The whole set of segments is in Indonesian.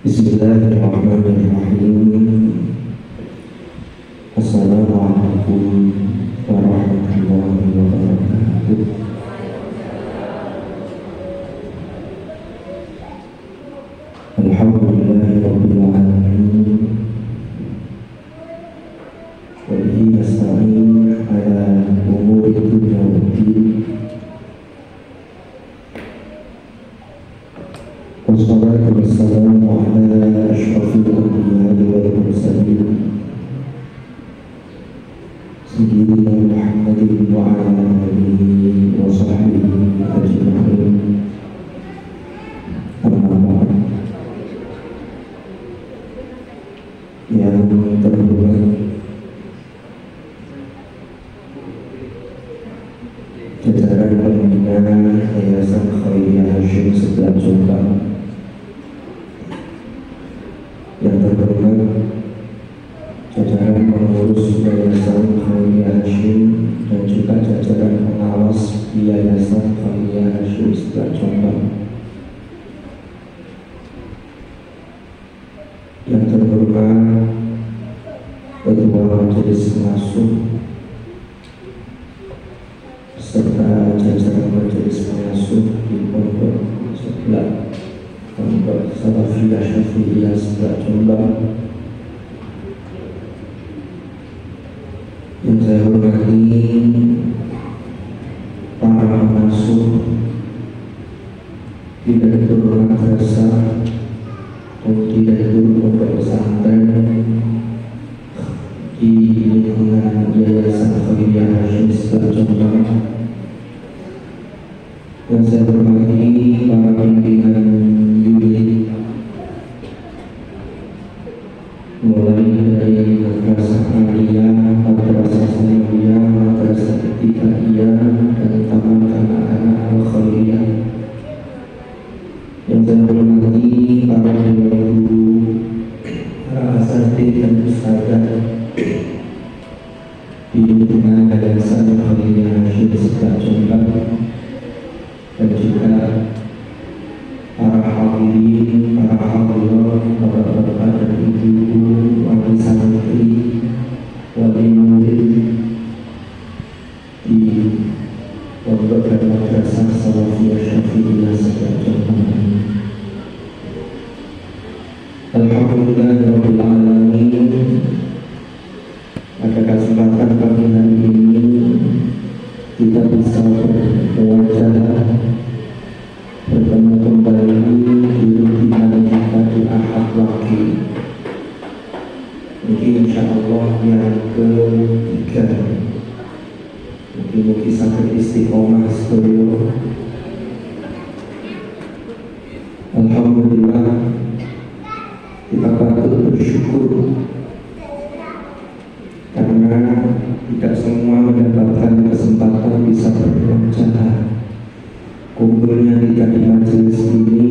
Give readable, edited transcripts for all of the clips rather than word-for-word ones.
Bismillahirrahmanirrahim. Assalamualaikum warahmatullahi wabarakatuh. Alhamdulillahirabbil alamin. Wa bihi nasta'in ala umuri dunya waddin. Wassalatu wassalamu ala asyrafil anbiya'i wal mursalin sayyidina Muhammadin wa ala alihi wa sahbihi ajma'in. Amma ba'd. Yang terhormat jajaran pembina Yayasan Khairiyah Hasyim Sebelah Jombang, yang terhormat jajaran pengurus Yayasan Khairiyah Hasyim dan juga jajaran pengawas Yayasan Khairiyah Hasyim Sebelah Jombang, yang terhormat Ketua Majelis Pengasuh serta jajaran Majelis Pengasuh di Pondok sebelah Pondok Salafiyah Syafi'iyah Sebelah Jombang, yang saya hormati para pengasuh, direktur madrasah dan direktur pondok pesantren di lingkungan Yayasan Khairiyah Hasyim Sebelah Jombang, yang saya hormati para pimpinan unit mulai dari madrasah aliyah, madrasah sanawiyah, madrasah ibtidaiyah dan taman kanak-kanak al-khairiyah, yang saya hormati para guru, para asatidz dan ustadzah di lingkungan Yayasan Khairiyah Hasyim Sebelah Jombang, dan juga para hadirin, para hadirat, para bapak dan ibu, wali santri, wali murid di pondok dan madrasah Salafiyah Syafi'iyah Sebelah Jombang. Alhamdulillahirabbil alamin. Pada kesempatan pagi hari ini kita bisa berwajah bertemu kembali di rutinan kita di Ahad Waqi. Mungkin insya Allah yang ketiga. Mungkin sampai istiqomah sedoyo. Alhamdulillah, kita patut bersyukur karena tidak semua mendapatkan kesempatan bisa berwajah. Kumpulnya kita di majelis ini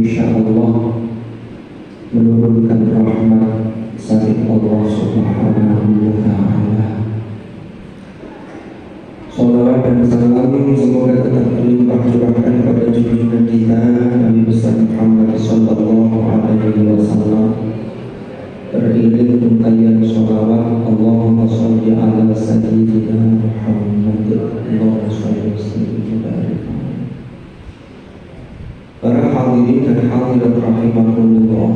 insya Allah menurunkan rahmat dari Allah Subhanahu wa ta'ala. Salawat dan salam semoga tetap terlimpah curahkan pada junjungan kita Nabi besar Muhammad sallallahu alaihi wasallam, beriring untayan sholawat. Allahumma sholli ala sayyidina Muhammad. Allahumma sholli sayyidina Muhammad. Para hadirin dan hadirat rahimakumullah,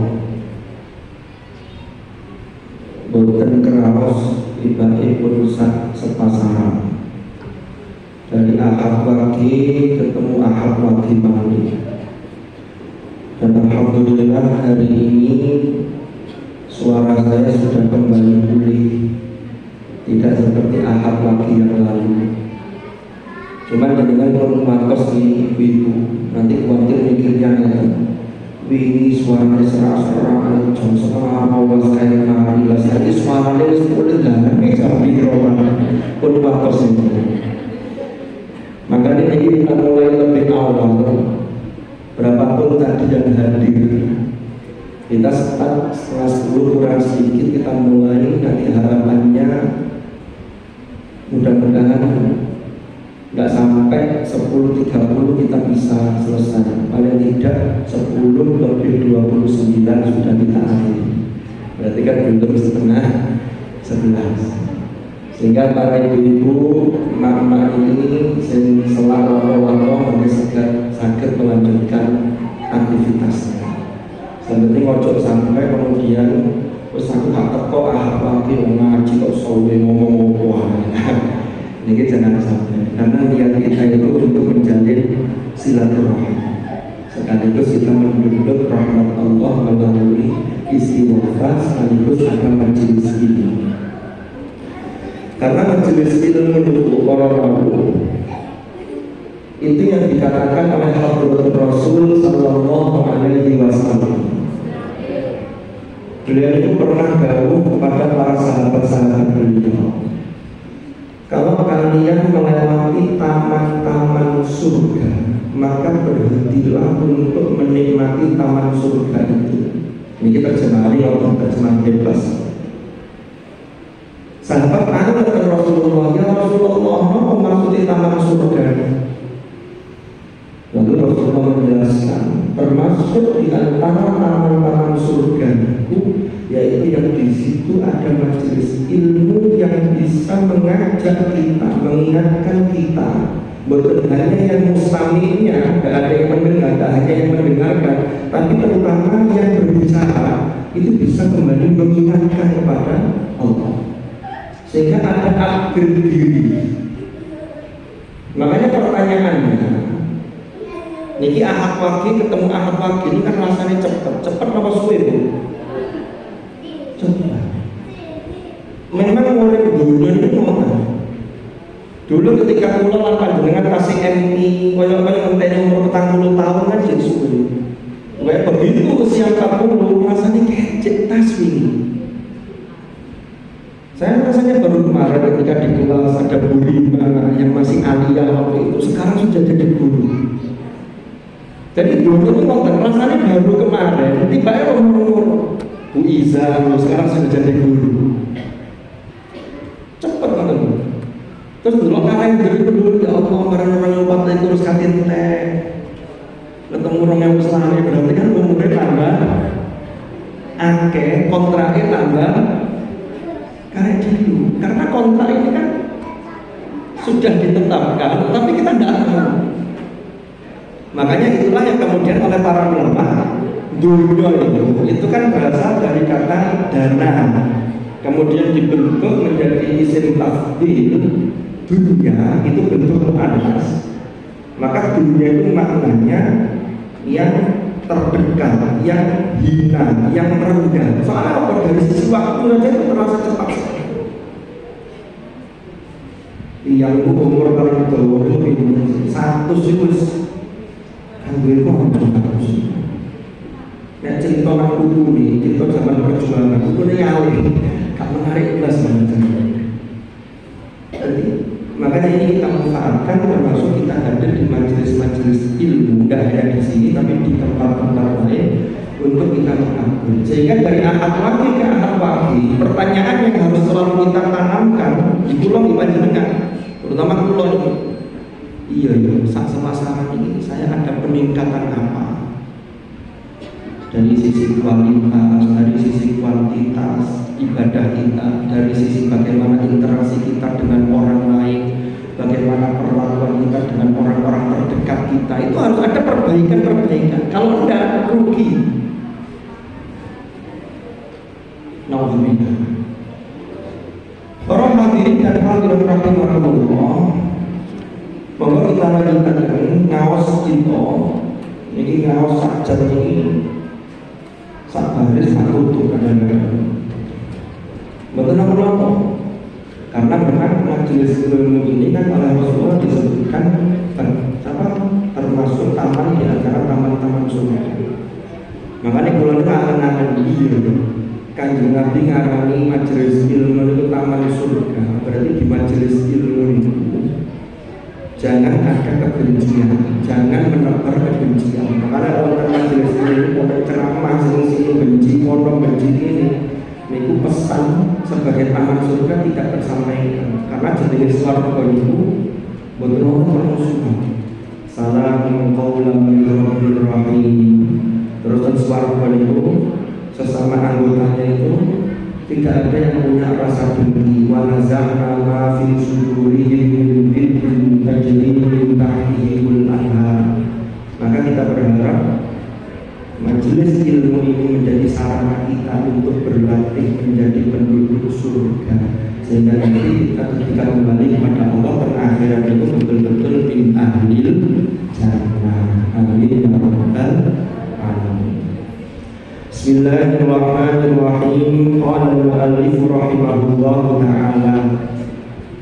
boten keraos tibake sak sepasaran dari Ahad Waqi ketemu Ahad Waqi malih. Dan alhamdulillah hari ini suara saya sudah kembali pulih, tidak seperti Ahad Waqi yang lalu. Cuman dengan makos nih ibu, nanti khawatir mikirnya ini suaranya serak-serak, jam setengah awas kayak nari lah. Saya suaranya sepuluh lah, sampai roman pun makos ini. Makanya ini kita mulai lebih awal. Berapapun tadi yang hadir, kita setelah 10 kurang sedikit kita mulai. Nanti harapannya mudah-mudahan nggak sampai 10.30 kita sudah kita akhiri. Berarti kan belum setengah 11. Sehingga para ibu-ibu, emak-emak ini selalu sakit melanjutkan aktivitasnya. Sebenarnya ngocok sampai kemudian terus aku gak teko lagi ngaji kok sowe ngomong-ngomong. Ini jangan sampai, karena niat kita itu untuk menjalin silaturahmi. Sekaligus kita menduduk rahmat Allah melalui istighfar, sekaligus ada majelis ilmu. Karena majelis ilmu itu orang-orang itu yang dikatakan oleh Hadratul Rasul Sallallahu Alaihi Wasallam. Beliau itu pernah dawuh kepada para sahabat-sahabat beliau, kalau kalian melewati taman-taman surga, maka berhentilah untuk menikmati taman surga itu. Ini terjemahan Allah, terjemahan bebas. Sahabat tanya ke Rasulullah, ya Rasulullah, apa maksudnya taman surga? Lalu Rasulullah menjelaskan, termasuk di antara taman-taman surga itu, yaitu yang di situ ada majelis ilmu yang bisa mengajak kita, mengingatkan kita. Bukan hanya yang mustami'nya, tidak ada yang mendengar, tidak hanya yang mendengarkan, tapi terutama yang berbicara itu bisa kembali mengingatkan kepada Allah. Sehingga ada akhir diri. Makanya pertanyaannya, niki ahad wagi ketemu ahad wagi ini kan rasanya cepet apa suwe bu? Cepet. Memang mulai dunia itu ngoten. Dulu ketika kula lan panjenengan tasik MI koyo-koyo ngenteni umur 40 tahun kan jadi suwe. Kayak begitu usia 40 rasanya kecek tas ini. Saya rasanya baru kemarin ketika di kelas ada Bu Rima yang masih aliyah waktu itu, sekarang sudah jadi guru. Jadi dulu itu rasanya baru kemarin, tiba-tiba umur Bu Iza, sekarang sudah jadi guru. Cepet kan? Terus dulu kalian dulu ya Allah, orang-orang yang 4 itu terus katin teh, ketemu orang yang selama berarti kan umurnya tambah, akeh kontraknya tambah. Karena dulu, karena kontrak ini kan sudah ditetapkan, tapi kita tidak tahu. Makanya itulah yang kemudian oleh para ulama, dunia itu kan berasal dari kata dana, kemudian dibentuk menjadi isim tafdil. Dunia itu bentuk muannas, maka dunia itu maknanya yang terdekat, yang hina, yang rendah. Soalnya apa? Dari sisi waktu saja itu terasa cepat. Yang umur paling tua itu 100 itu kan gue kok harus. Nek cerita nang buku nih, cerita zaman perjuangan itu nih alih, gak menarik kelas banget. Jadi makanya ini kita manfaatkan, termasuk kita hadir di majelis-majelis ilmu, tidak hanya di sini tapi di tempat-tempat lain untuk kita mengambil. Sehingga dari ahad wagi ke ahad wagi, pertanyaan yang harus selalu kita tanamkan di pulau di panjenengan, terutama pulau ini. Iya, saat semasa ini saya ada peningkatan apa? Dari sisi kualitas, dari sisi kuantitas ibadah kita, dari sisi bagaimana interaksi kita dengan orang lain, bagaimana perlakuan kita dengan orang-orang terdekat kita, itu harus ada perbaikan-perbaikan. Kalau tidak, rugi. Nauzubillah. Para hadirin dan hadirat rahimakumullah, bahwa kita lanjutkan ngawas kita, ini ngawas saja ini. Sabaris aku tuh kadang-kadang betul apa? Karena memang majelis ilmu ini kan oleh Rasulullah disebutkan termasuk taman di antara taman-taman surga. Makanya kalau kita akan dia Kanjeng Nabi ngarani majelis ilmu itu taman surga. Berarti di majelis ilmu itu jangan ada kebencian, jangan menebar kebencian. Karena orang majelis ilmu orang ceramah sini benci, orang benci ini. Itu pesan sebagai taman surga tidak tersampaikan. Karena jenis swarga itu betul-betul musuh. Salam qaulan min rabbil rahim. Terus swarga itu sesama anggotanya itu tidak ada yang punya rasa dengki. Wa naza'na ma fi sudurihim min ghillin tajri min tahtihimul anhar. Maka kita berharap majelis ilmu ini menjadi sarana kita untuk berlatih menjadi penduduk surga, sehingga nanti kita ketika kembali kepada Allah terakhirat itu betul-betul min ahlil jannah. Amin ya rabbal alamin. Bismillahirrahmanirrahim. Qala al-mu'allif rahimahullahu ta'ala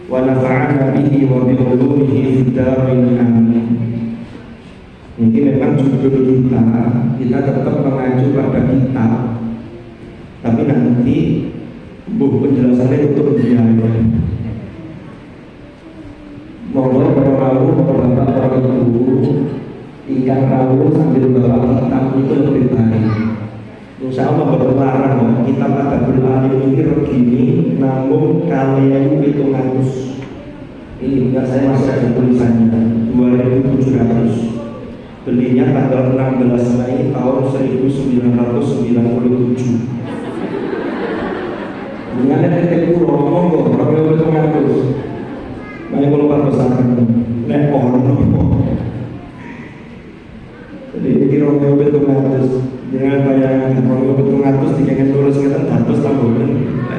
wa nafa'ana bihi wa bi ulumihi fid dharain amin. Ini memang judul kita tetap mengacu pada kitab, tapi nanti penjelasannya untuk biaya. Mohon para rawuh, para bapak, para ibu, ikan rawuh sambil bawa kitab itu lebih baik. Insya Allah berlarang kita pada berlalu ini begini, namun kalian itu ngatus. Ini enggak, saya masih ada tulisannya 2.700. Belinya tanggal 16 Mei tahun 1997. Dengan titik pulau monggo, kalau itu ngatus. Mari kalau papasan, nek ono. Jadi kira-kira itu ngatus. Dengan bayangan kalau itu ngatus dikengken tulis ngeten dados tambahan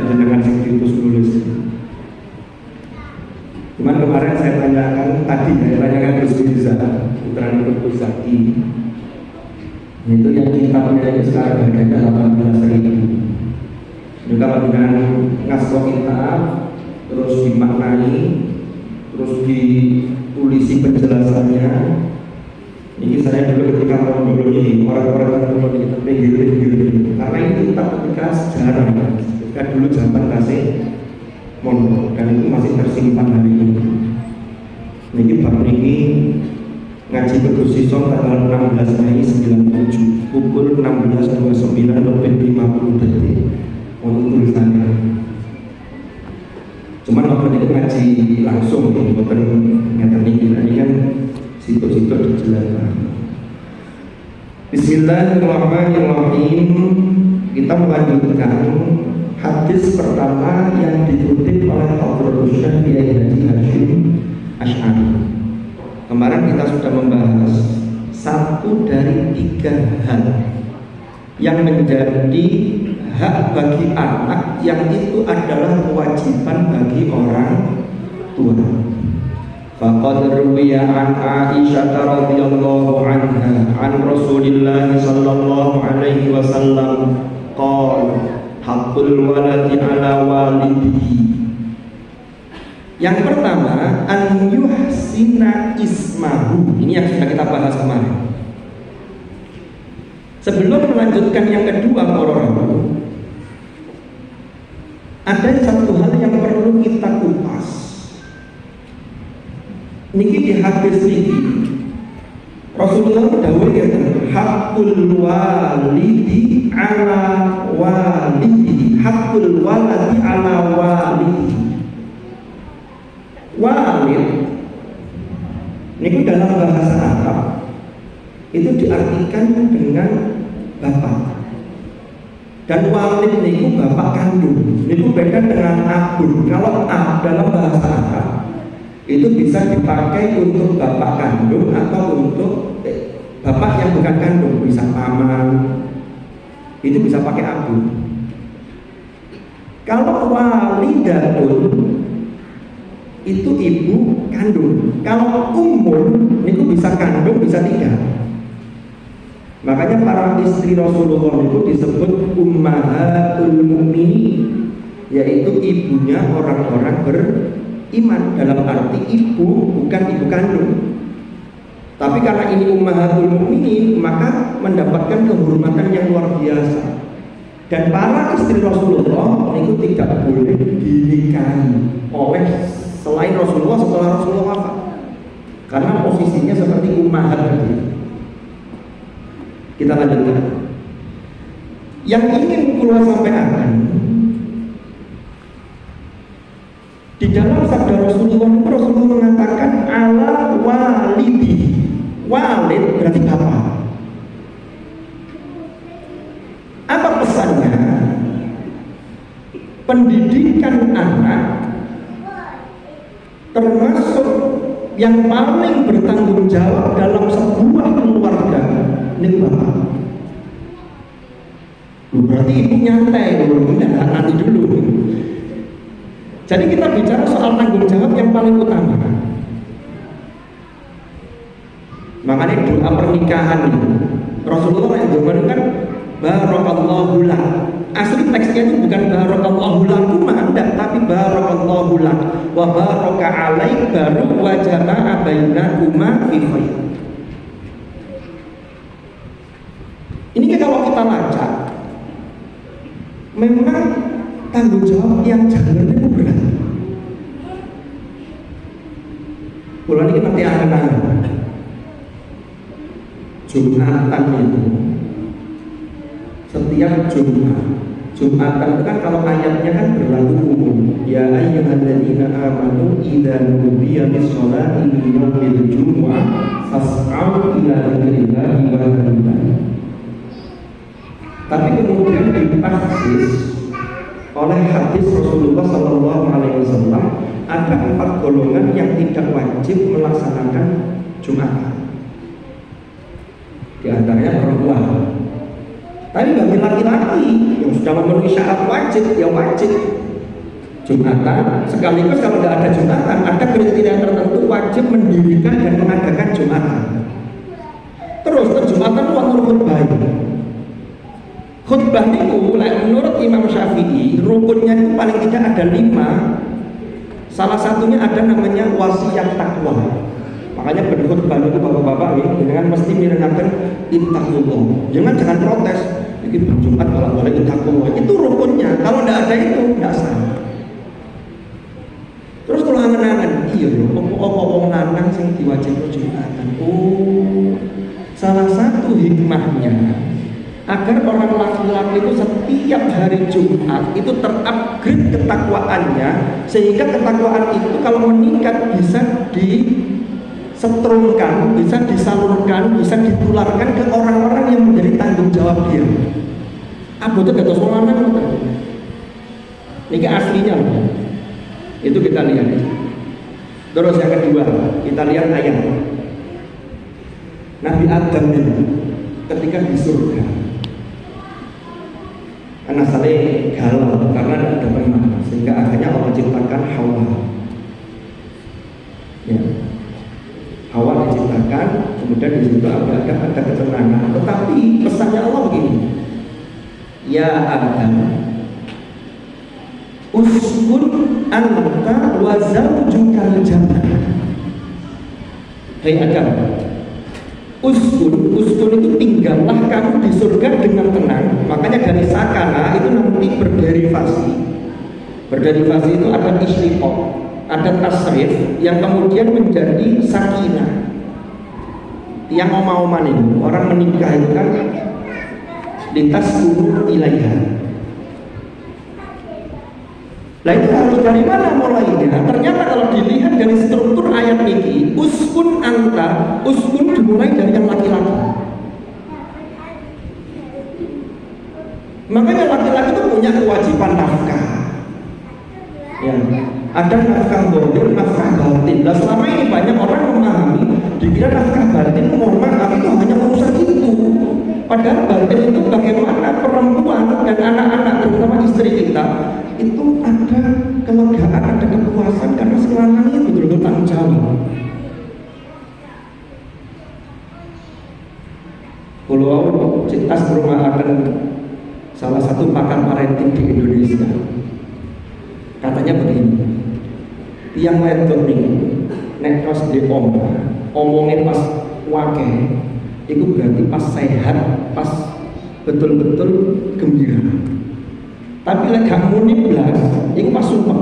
jenengan sing ditus nulis. Cuman kemarin saya tanyakan tadi, saya tanyakan Gus Riza, putranya Gus Zaki. Itu yang kitabnya itu sekarang harganya 18.000. Juga dengan ngasih kitab, terus dimaknai, terus ditulisi penjelasannya. Ini saya dulu ketika mau dulu ini orang-orang yang mau kita pinggir, karena itu kita ketika sejarah, ketika dulu zaman kasih mondok, dan itu masih tersimpan hari ini. Ini bab ini ngaji Gus Sison tanggal 16 Mei 97 pukul 16.29 lebih 50 detik untuk tulisannya. Cuman waktu itu ngaji langsung, bukan ngeten ini kan situ-situ dijelaskan. Bismillahirrahmanirrahim. Kita melanjutkan hadis pertama yang dikutip oleh Hadratus Syekh Kiai Haji Hasyim Asy'ari. Kemarin kita sudah membahas satu dari 3 hal yang menjadi hak bagi anak, yang itu adalah kewajiban bagi orang tua. Faqad ruwiya an Aisyah radhiyallahu anha an Rasulillah sallallahu alaihi wasallam qala haqqul waladi ala walidihi. Yang pertama, an yuhsina ismahu. Ini yang sudah kita bahas kemarin. Sebelum melanjutkan yang kedua, orang-orang, ada satu hal yang perlu kita kupas. Niki di hadis niki Rasulullah dawuh ngeten, haqqul walidi ala walidihi, haqqul waladi ala walidihi. Walid niku dalam bahasa Arab itu diartikan dengan bapak. Dan walid niku bapak kandung. Niku beda dengan abun. Kalau ab dalam bahasa Arab itu bisa dipakai untuk bapak kandung atau untuk bapak yang bukan kandung, bisa paman, itu bisa pakai abu. Kalau walidatun itu ibu kandung. Kalau ummun itu bisa kandung, bisa tidak. Makanya para istri Rasulullah itu disebut ummahatul mu'minin, yaitu ibunya orang-orang beriman, dalam arti ibu bukan ibu kandung. Tapi karena ini ummahatul mu'minin, maka mendapatkan kehormatan yang luar biasa. Dan para istri Rasulullah itu tidak boleh dinikahi oleh selain Rasulullah setelah Rasulullah wafat, karena posisinya seperti ummahat tadi. Kita lanjutkan. Yang ingin keluar sampai akan di dalam sabda Rasulullah mengatakan ala walidi. Walid berarti bapak. Apa pesan pendidikan anak termasuk yang paling bertanggung jawab dalam sebuah keluarga ini bapak. Berarti ibu nyantai dulu, nanti dulu. Jadi kita bicara soal tanggung jawab yang paling utama. Makanya doa pernikahan itu Rasulullah yang doa kan barakallahu lak. Asli teksnya itu bukan barakallahu lakuma, enggak, tapi barakallahu lak wa baraka alaik baru wa jama'a bainakuma fi khair. Ini kalau kita lacak memang tanggung jawab yang jangan itu berat. Kalau ini nanti akan Jumatan itu setiap Jumatan itu kan kalau ayatnya kan berlaku umum. Ya ayyuhalladzina amanu idza nudiya lis-sholati min yaumil jumu'ah fas'au ila dzikrillahi wa dzikrillah. Tapi kemudian dipaksis oleh hadis Rasulullah SAW ada 4 golongan yang tidak wajib melaksanakan Jumatan. Di antaranya perempuan. Tapi bagi laki-laki yang sudah memenuhi syarat wajib, ya wajib Jumatan. Sekaligus kalau tidak ada Jumatan, ada kriteria tertentu wajib mendirikan dan mengadakan Jumatan. Terus Jumatan itu khutbah. Khutbah itu menurut Imam Syafi'i rukunnya itu paling tidak ada 5. Salah satunya ada namanya wasiat takwa. Makanya berkhutbah itu bapak-bapak ini dengan mesti mirengaken ittaqullah. Jangan protes. Ini berjumat kalau boleh ittaqullah. Itu rukunnya. Kalau tidak ada itu tidak sah. Terus kalau angen-angen, iya loh, apa wong lanang sing diwajibkan Jumatan. Oh, salah satu hikmahnya agar orang laki-laki itu setiap hari Jumat itu terupgrade ketakwaannya, sehingga ketakwaan itu kalau meningkat bisa disetrumkan, bisa disalurkan, bisa ditularkan ke orang-orang yang menjadi tanggung jawab dia. Abu itu kata soalnya ini aslinya itu kita lihat. Terus yang kedua kita lihat ayat Nabi Adam itu ketika di surga karena saling galau karena tidak ada permainan, sehingga akhirnya Allah ciptakan Hawa. Ya. Hawa diciptakan, kemudian di situ ada ketenangan. Tetapi pesannya Allah begini, ya Adam, uskun anta wa zawjukal jannah. Hai Adam, uskun itu tinggallah kamu di surga dengan tenang. Makanya dari sakana itu nanti berderivasi itu ada istiqomah, ada tasrif yang kemudian menjadi sakinah. Yang oma-oman itu orang menikah itu kan lintas guru ilaiha. Nah itu harus dari mana mulainya? Ternyata kalau dilihat dari struktur ayat ini, uskun anta, uskun dimulai dari yang laki-laki. Makanya laki-laki itu punya kewajiban nafkah. Ya, ada nafkah zahir, nafkah batin. Nah selama ini banyak orang memahami, dikira nafkah batin, mohon maaf itu hanya urusan itu. Padahal batin itu bagaimana perempuan dan anak-anak, terutama istri kita, itu ada kelegaan, ada kepuasan karena sekarang ini betul-betul tanggung jawab. Kalau Citas rumah akan salah satu pakar parenting di Indonesia, katanya begini, tiang wedok nih, nek pas di omongin pas wakil, itu berarti pas sehat, pas betul-betul gembira. Tapi lek gak muni blas, iku pas sumpah.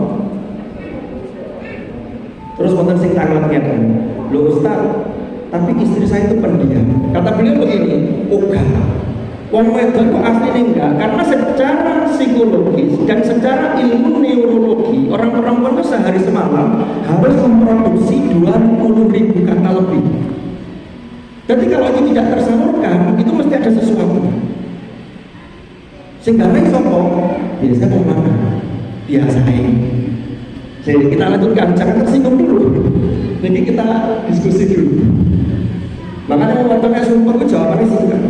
Terus wonten sing tanggap ngeten. Lho Ustaz, tapi istri saya itu pendiam. Kata beliau begini, "Oga. Wong wedok kok asline enggak, karena secara psikologis dan secara ilmu neurologi, orang perempuan itu sehari semalam harus memproduksi 20.000 kata lebih. Jadi kalau itu tidak tersalurkan, itu mesti ada sesuatu. Sehingga lain sopo biasanya mau makan. biasain. Jadi kita lanjutkan, jangan tersinggung dulu. Jadi kita diskusi dulu. Makanya waktu kayak sumpah gue jawabannya sih kan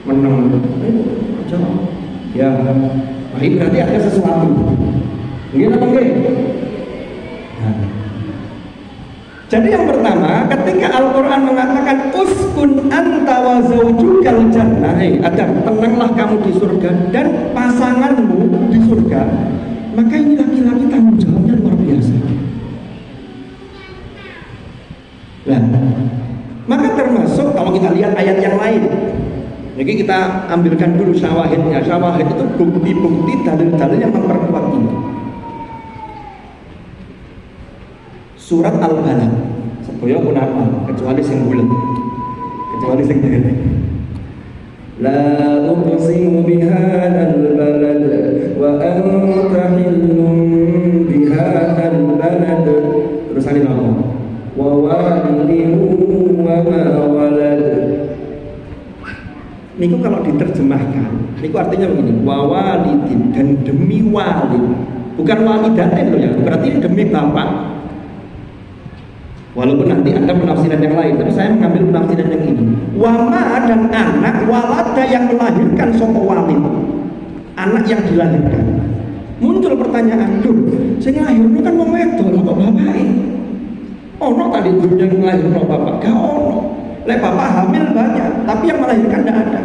menang. Jawab. Ya, nah, ini berarti ada sesuatu. Mungkin apa enggak? Nah. Jadi yang pertama, ketika Al-Quran mengatakan uskun anta wa zawjukal jannah, ada tenanglah kamu di surga dan pasanganmu di surga, maka ini laki-laki tanggung jawabnya luar biasa. Nah, maka termasuk kalau kita lihat ayat yang lain. Jadi kita ambilkan dulu syawahidnya. Syawahid itu bukti-bukti dalil-dalil yang memperkuat ini. Surat Al-Balad. Sepoyo pun apa? Kecuali sing bulet. Kecuali sing dhewe. La uqsimu bihadzal balad wa anta hillun bihadzal balad. Terusan apa? Wa walidin wa ma walad. Niku kalau diterjemahkan, niku artinya begini, wa walidin, dan demi walid. Bukan walidatin loh ya, berarti demi bapak. Walaupun nanti ada penafsiran yang lain, tapi saya mengambil penafsiran yang ini. Wama dan anak walada yang melahirkan sopo walid, anak yang dilahirkan. Muncul pertanyaan, duh, saya lahirnya kan mau wedok, kok bapak ini? Ono tadi dunia yang lahirkan bapak, gak ono. Lek bapak hamil banyak, tapi yang melahirkan tidak ada.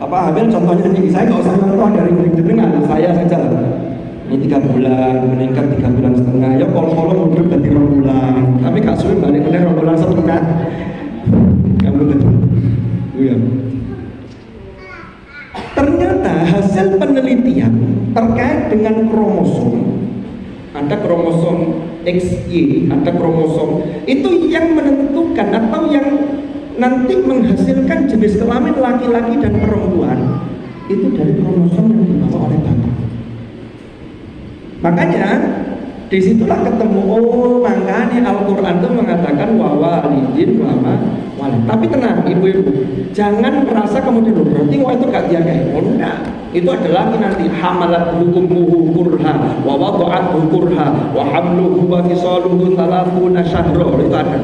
Bapak hamil contohnya ini, saya nggak usah contoh dari jenengan, saya saja. Ini 3 bulan, meningkat 3 bulan setengah. Ya kalau hidup dari 2 bulan, tapi gak sulit balik ke 2 bulan setengah. Kamu betul. Iya. Ternyata hasil penelitian terkait dengan kromosom, ada kromosom XY, ada kromosom itu yang menentukan atau yang nanti menghasilkan jenis kelamin laki-laki dan perempuan itu dari kromosom yang dibawa oleh bapak. Makanya disitulah ketemu, oh makanya Al-Quran itu mengatakan wa walidin wa ma walid. Tapi tenang ibu-ibu, jangan merasa kemudian berarti wah itu gak diakai. Oh enggak, itu adalah nanti hamalat ummuhu kurha wa wada'athu kurha wa hamluhu wa fisaluhu 30 syahra, itu ada.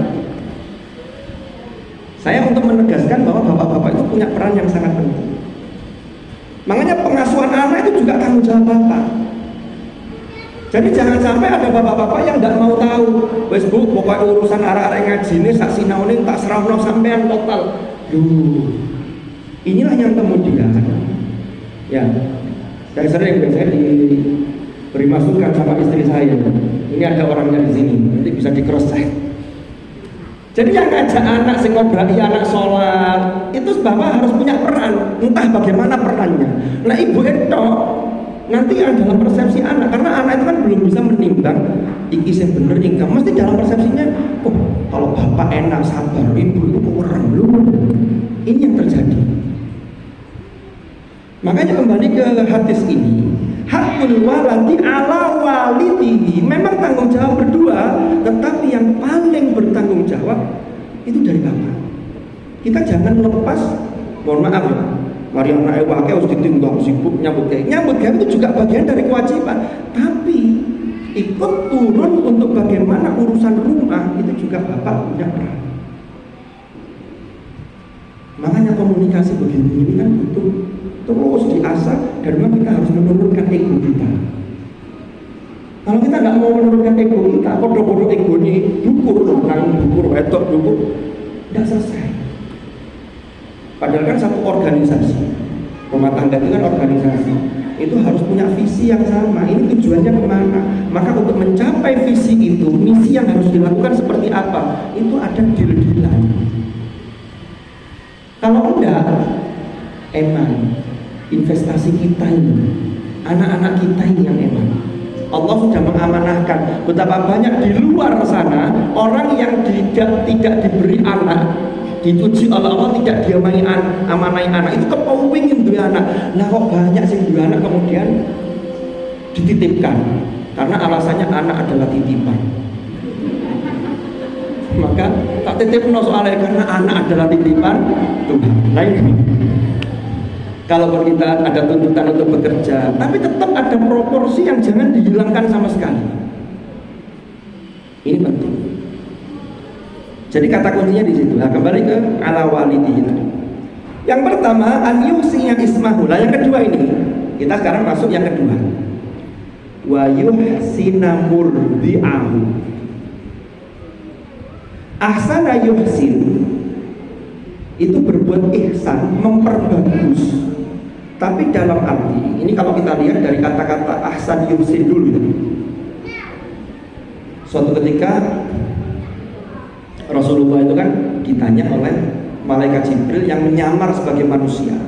Saya untuk menegaskan bahwa bapak-bapak itu punya peran yang sangat penting. Makanya pengasuhan anak itu juga tanggung jawab bapak. Jadi jangan sampai ada bapak-bapak yang tidak mau tahu. Wes bu, pokoknya urusan arah-arah ngaji ini, sak sinaunin tak serahno sampean total. Inilah yang kemudian, ya, saya sering biasanya diberi masukan sama istri saya. Ini ada orangnya di sini, nanti bisa di cross check. Jadi yang ngajak anak sing ngobrol anak sholat itu bapak harus punya peran, entah bagaimana perannya. Nah ibu itu nanti yang dalam persepsi anak, karena anak itu kan belum bisa menimbang iki sing bener iki, mesti dalam persepsinya, oh kalau bapak enak sabar, ibu itu kurang belum. Ini yang terjadi. Makanya kembali ke hadis ini, hakul waladi ala walidihi, memang tanggung jawab berdua, tetapi yang paling bertanggung jawab itu dari bapak. Kita jangan lepas, mohon maaf ya, mari anak wakil harus ditinggal sibuk nyambut gawe itu juga bagian dari kewajiban, tapi ikut turun untuk bagaimana urusan rumah itu juga bapak punya peran. Makanya komunikasi begini ini kan butuh terus diasah, dan memang kita harus menurunkan ego kita. Kalau kita nggak mau menurunkan ego kita, bodoh-bodoh ego ini dukur, wedok dukur, tidak selesai. Padahal kan satu organisasi, rumah tangga itu kan organisasi, itu harus punya visi yang sama. Ini tujuannya kemana? Maka untuk mencapai visi itu, misi yang harus dilakukan seperti apa? Itu ada deal-dealan. Kalau enggak, emang investasi kita ini, anak-anak kita ini yang emang Allah sudah mengamanahkan. Betapa banyak di luar sana orang yang tidak diberi anak, diuji oleh Allah, tidak amanai anak, itu kepengin dua anak. Nah kok banyak sih dua anak kemudian dititipkan karena alasannya anak adalah titipan. Maka tak titip no soalnya karena anak adalah titipan Tuhan. Nah ini Kalaupun kita ada tuntutan untuk bekerja, tapi tetap ada proporsi yang jangan dihilangkan sama sekali. Ini penting. Jadi kata kuncinya di situ. Nah, kembali ke ala walidihi. Yang pertama an yuhsina ismahu. Yang kedua ini, kita sekarang masuk yang kedua. Wa yuhsina murdi'ahu. Ahsana yuhsin itu berbuat ihsan, memperbagus. Tapi dalam arti ini kalau kita lihat dari kata-kata ahsan yuhsin dulu ya. Suatu ketika Rasulullah itu kan ditanya oleh malaikat Jibril yang menyamar sebagai manusia.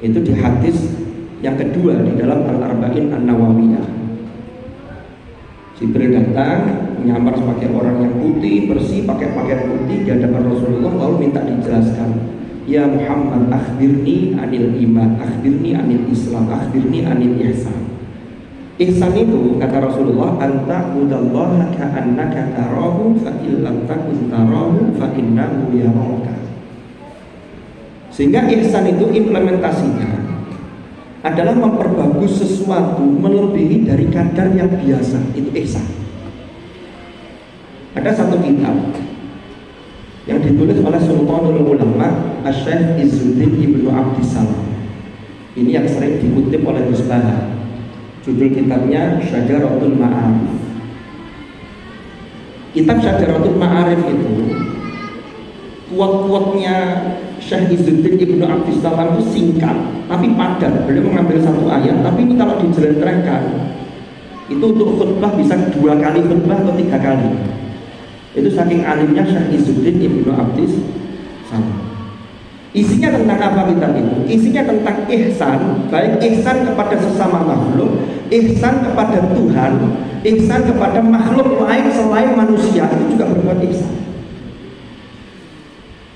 Itu di hadis yang kedua di dalam Al-Arba'in An-Nawawiyah. Jibril datang menyamar sebagai orang yang putih, bersih, pakai pakaian putih di hadapan Rasulullah, lalu minta dijelaskan, ya Muhammad, akhbirni anil iman, akhbirni anil Islam, akhbirni anil ihsan. Ihsan itu kata Rasulullah, anta udallaha ka'annaka tarahu fa illam takun tarahu fa innahu yaraka. Sehingga ihsan itu implementasinya adalah memperbagus sesuatu melebihi dari kadar yang biasa. Itu ihsan. Ada satu kitab yang ditulis oleh Sultanul Ulama Asy-Syaikh Izzuddin Ibnu Abdissalam. Ini yang sering dikutip oleh Gus Baha. Judul kitabnya Syajaratul Ma'arif. Kitab Syajaratul Ma'arif itu kuat-kuatnya Syekh Izzuddin Ibnu Abdissalam itu singkat tapi padat. Beliau mengambil satu ayat, tapi ini kalau dijelentrehkan itu untuk khutbah bisa 2 kali khutbah atau 3 kali. Itu saking alimnya Syekh Izzuddin Ibnu Abdissalam. Isinya tentang apa kitab itu? Isinya tentang ihsan, baik ihsan kepada sesama makhluk, ihsan kepada Tuhan, ihsan kepada makhluk lain selain manusia, itu juga berbuat ihsan.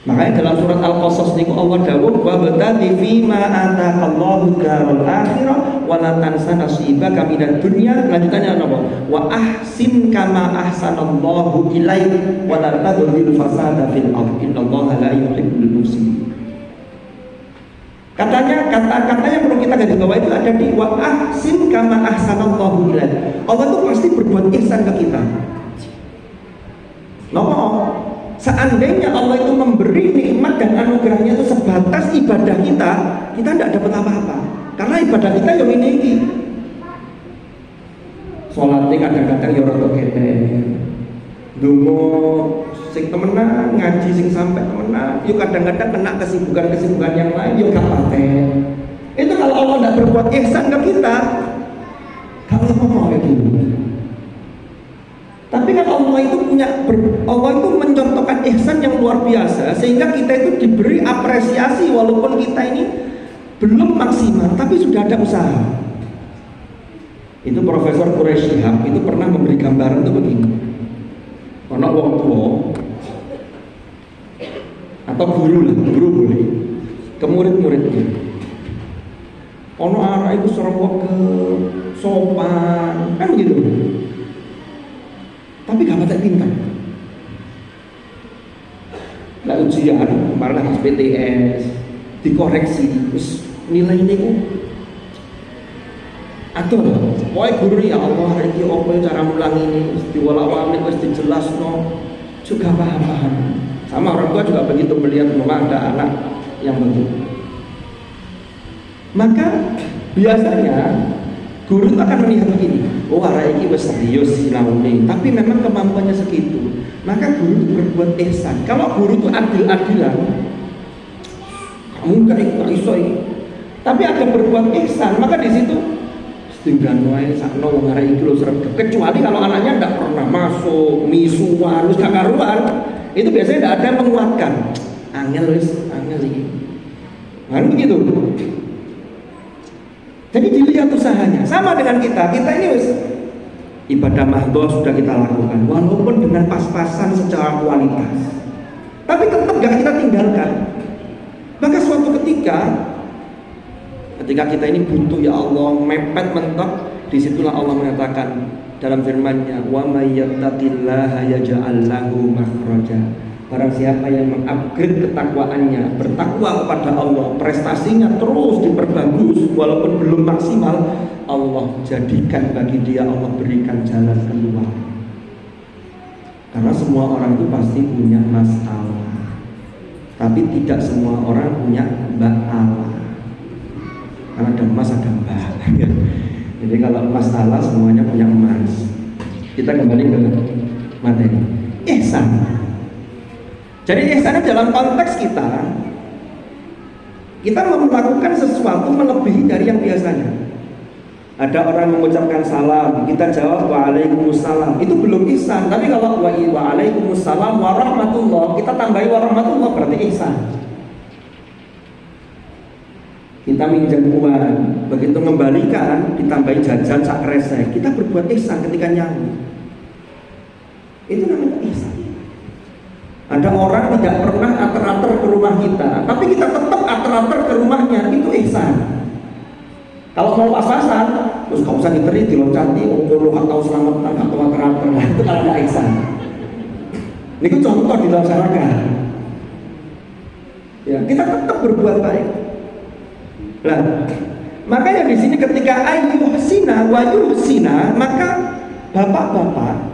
Makanya dalam surat Al-Qasas niku Allah dawuh wa batati fi ma ataqallahu darul akhirah wa la tansa nasibaka minad dunya. Lanjutannya apa? Wa ahsin kama ahsanallahu ilaik wa la tabghil fasada fil ardh innallaha la yuhibbul mufsidin. Katanya kata-kata yang perlu kita garis bawah itu ada di wa ahsin kama ahsanallahu ilaik. Allah itu pasti berbuat ihsan ke kita. Nopo? Seandainya Allah itu memberi nikmat dan anugerahnya itu sebatas ibadah kita tidak dapat apa-apa. Karena ibadah kita yang ini. Sholatnya kadang-kadang ya rada kene. Dungo sing temenan, ngaji sing sampai temenan, yuk kadang-kadang kena kesibukan-kesibukan yang lain, yuk gak paten. Itu kalau Allah tidak berbuat ihsan ke kita, kalau mau kayak gitu. Tapi kan Allah itu Allah itu mencontohkan ihsan yang luar biasa, sehingga kita itu diberi apresiasi walaupun kita ini belum maksimal, tapi sudah ada usaha. Itu Profesor Quraish Shihab itu pernah memberi gambaran itu begini. Ono wong tua atau guru boleh ke murid-muridnya. Ono anak itu serobok ke sopan, kan begitu. Tapi gak patek pintar. Lah ujian, kemarin SPTS dikoreksi, terus nilai ini kok atur. Pokoknya guru ya Allah, iki opo cara mulang ini, diwala-wali wis dijelasno, juga paham-paham. Sama orang tua juga begitu melihat bahwa ada anak yang begitu. Maka biasanya guru itu akan melihat begini, oh arek iki wis serius sinaune, tapi memang kemampuannya segitu. Maka guru itu berbuat ihsan. Kalau guru itu adil-adilan, kamu gak iso ini. Tapi ada berbuat ihsan, maka di situ tinggal wae sakno wong arek iki lho sregep. Kecuali kalau anaknya enggak pernah masuk, misuan, wis gak karuan, itu biasanya enggak ada yang menguatkan. Angel iki. Kan begitu. Jadi dilihat usahanya. Sama dengan kita ini wis ibadah mahdhah sudah kita lakukan, walaupun dengan pas-pasan secara kualitas. Tapi tetap gak kita tinggalkan. Maka suatu ketika kita ini butuh ya Allah, mepet mentok, disitulah Allah mengatakan dalam firman-Nya, wa may yattaqillaha yaj'al lahu makhraja Barang siapa yang mengupgrade ketakwaannya, bertakwa kepada Allah, prestasinya terus diperbagus walaupun belum maksimal, Allah jadikan bagi dia, Allah berikan jalan keluar. Karena semua orang itu pasti punya masalah, tapi tidak semua orang punya masalah. Karena ada emas ada mbak. Jadi kalau masalah semuanya punya emas. Kita kembali ke materi ihsan. Jadi ihsan dalam konteks kita melakukan sesuatu melebihi dari yang biasanya. Ada orang mengucapkan salam, kita jawab waalaikumsalam, itu belum ihsan. Tapi kalau waalaikumsalam warahmatullah, kita tambahi warahmatullah, berarti ihsan. Kita minjam uang, begitu mengembalikan ditambahi jajan sak kresek, kita berbuat ihsan ketika nyawa. Itu namanya ihsan. Ada orang tidak pernah ater-ater ke rumah kita, tapi kita tetap ater-ater ke rumahnya, itu ihsan. Kalau mau pas-pasan, terus gak usah diteri, diloncati, atau selamatan, atau ater-ater, itu namanya ihsan. Ini contoh dilaksanakan. Ya, kita tetap berbuat baik. Nah, makanya di sini ketika ayyuhsina wa yuhsina, maka bapak-bapak,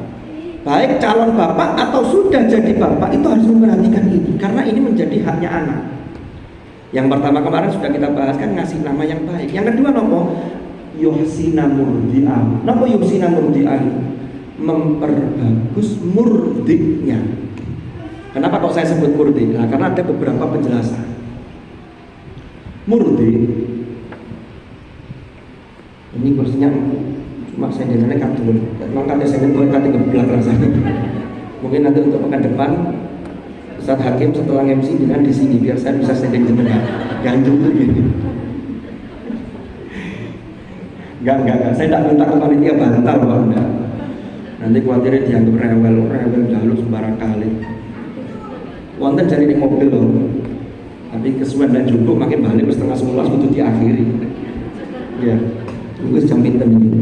baik calon bapak atau sudah jadi bapak, itu harus memperhatikan ini, karena ini menjadi haknya anak. Yang pertama kemarin sudah kita bahas kan, ngasih nama yang baik. Yang kedua nopo? Yuhsina murdi'ah. Nopo yuhsina murdi'ah? Memperbagus murdiknya. Kenapa kok saya sebut murdi? Nah, karena ada beberapa penjelasan. Murdi ini kursinya cuma sendenannya kadul, memang kata senden gue kata ngeblak rasanya. Mungkin nanti untuk pekan depan Ustadz Hakim setelah MC dengan di sini biar saya bisa senden jenengan ganjung tuh gini. Enggak, saya tidak minta ke panitia bantal loh Anda. Nanti khawatirnya dianggap rewel jalur sembarang kali. Wonten jadi di mobil loh. Tapi kesuwen dan jumbo makin balik setengah 11 itu diakhiri. Ya, tunggu jam pinten ini.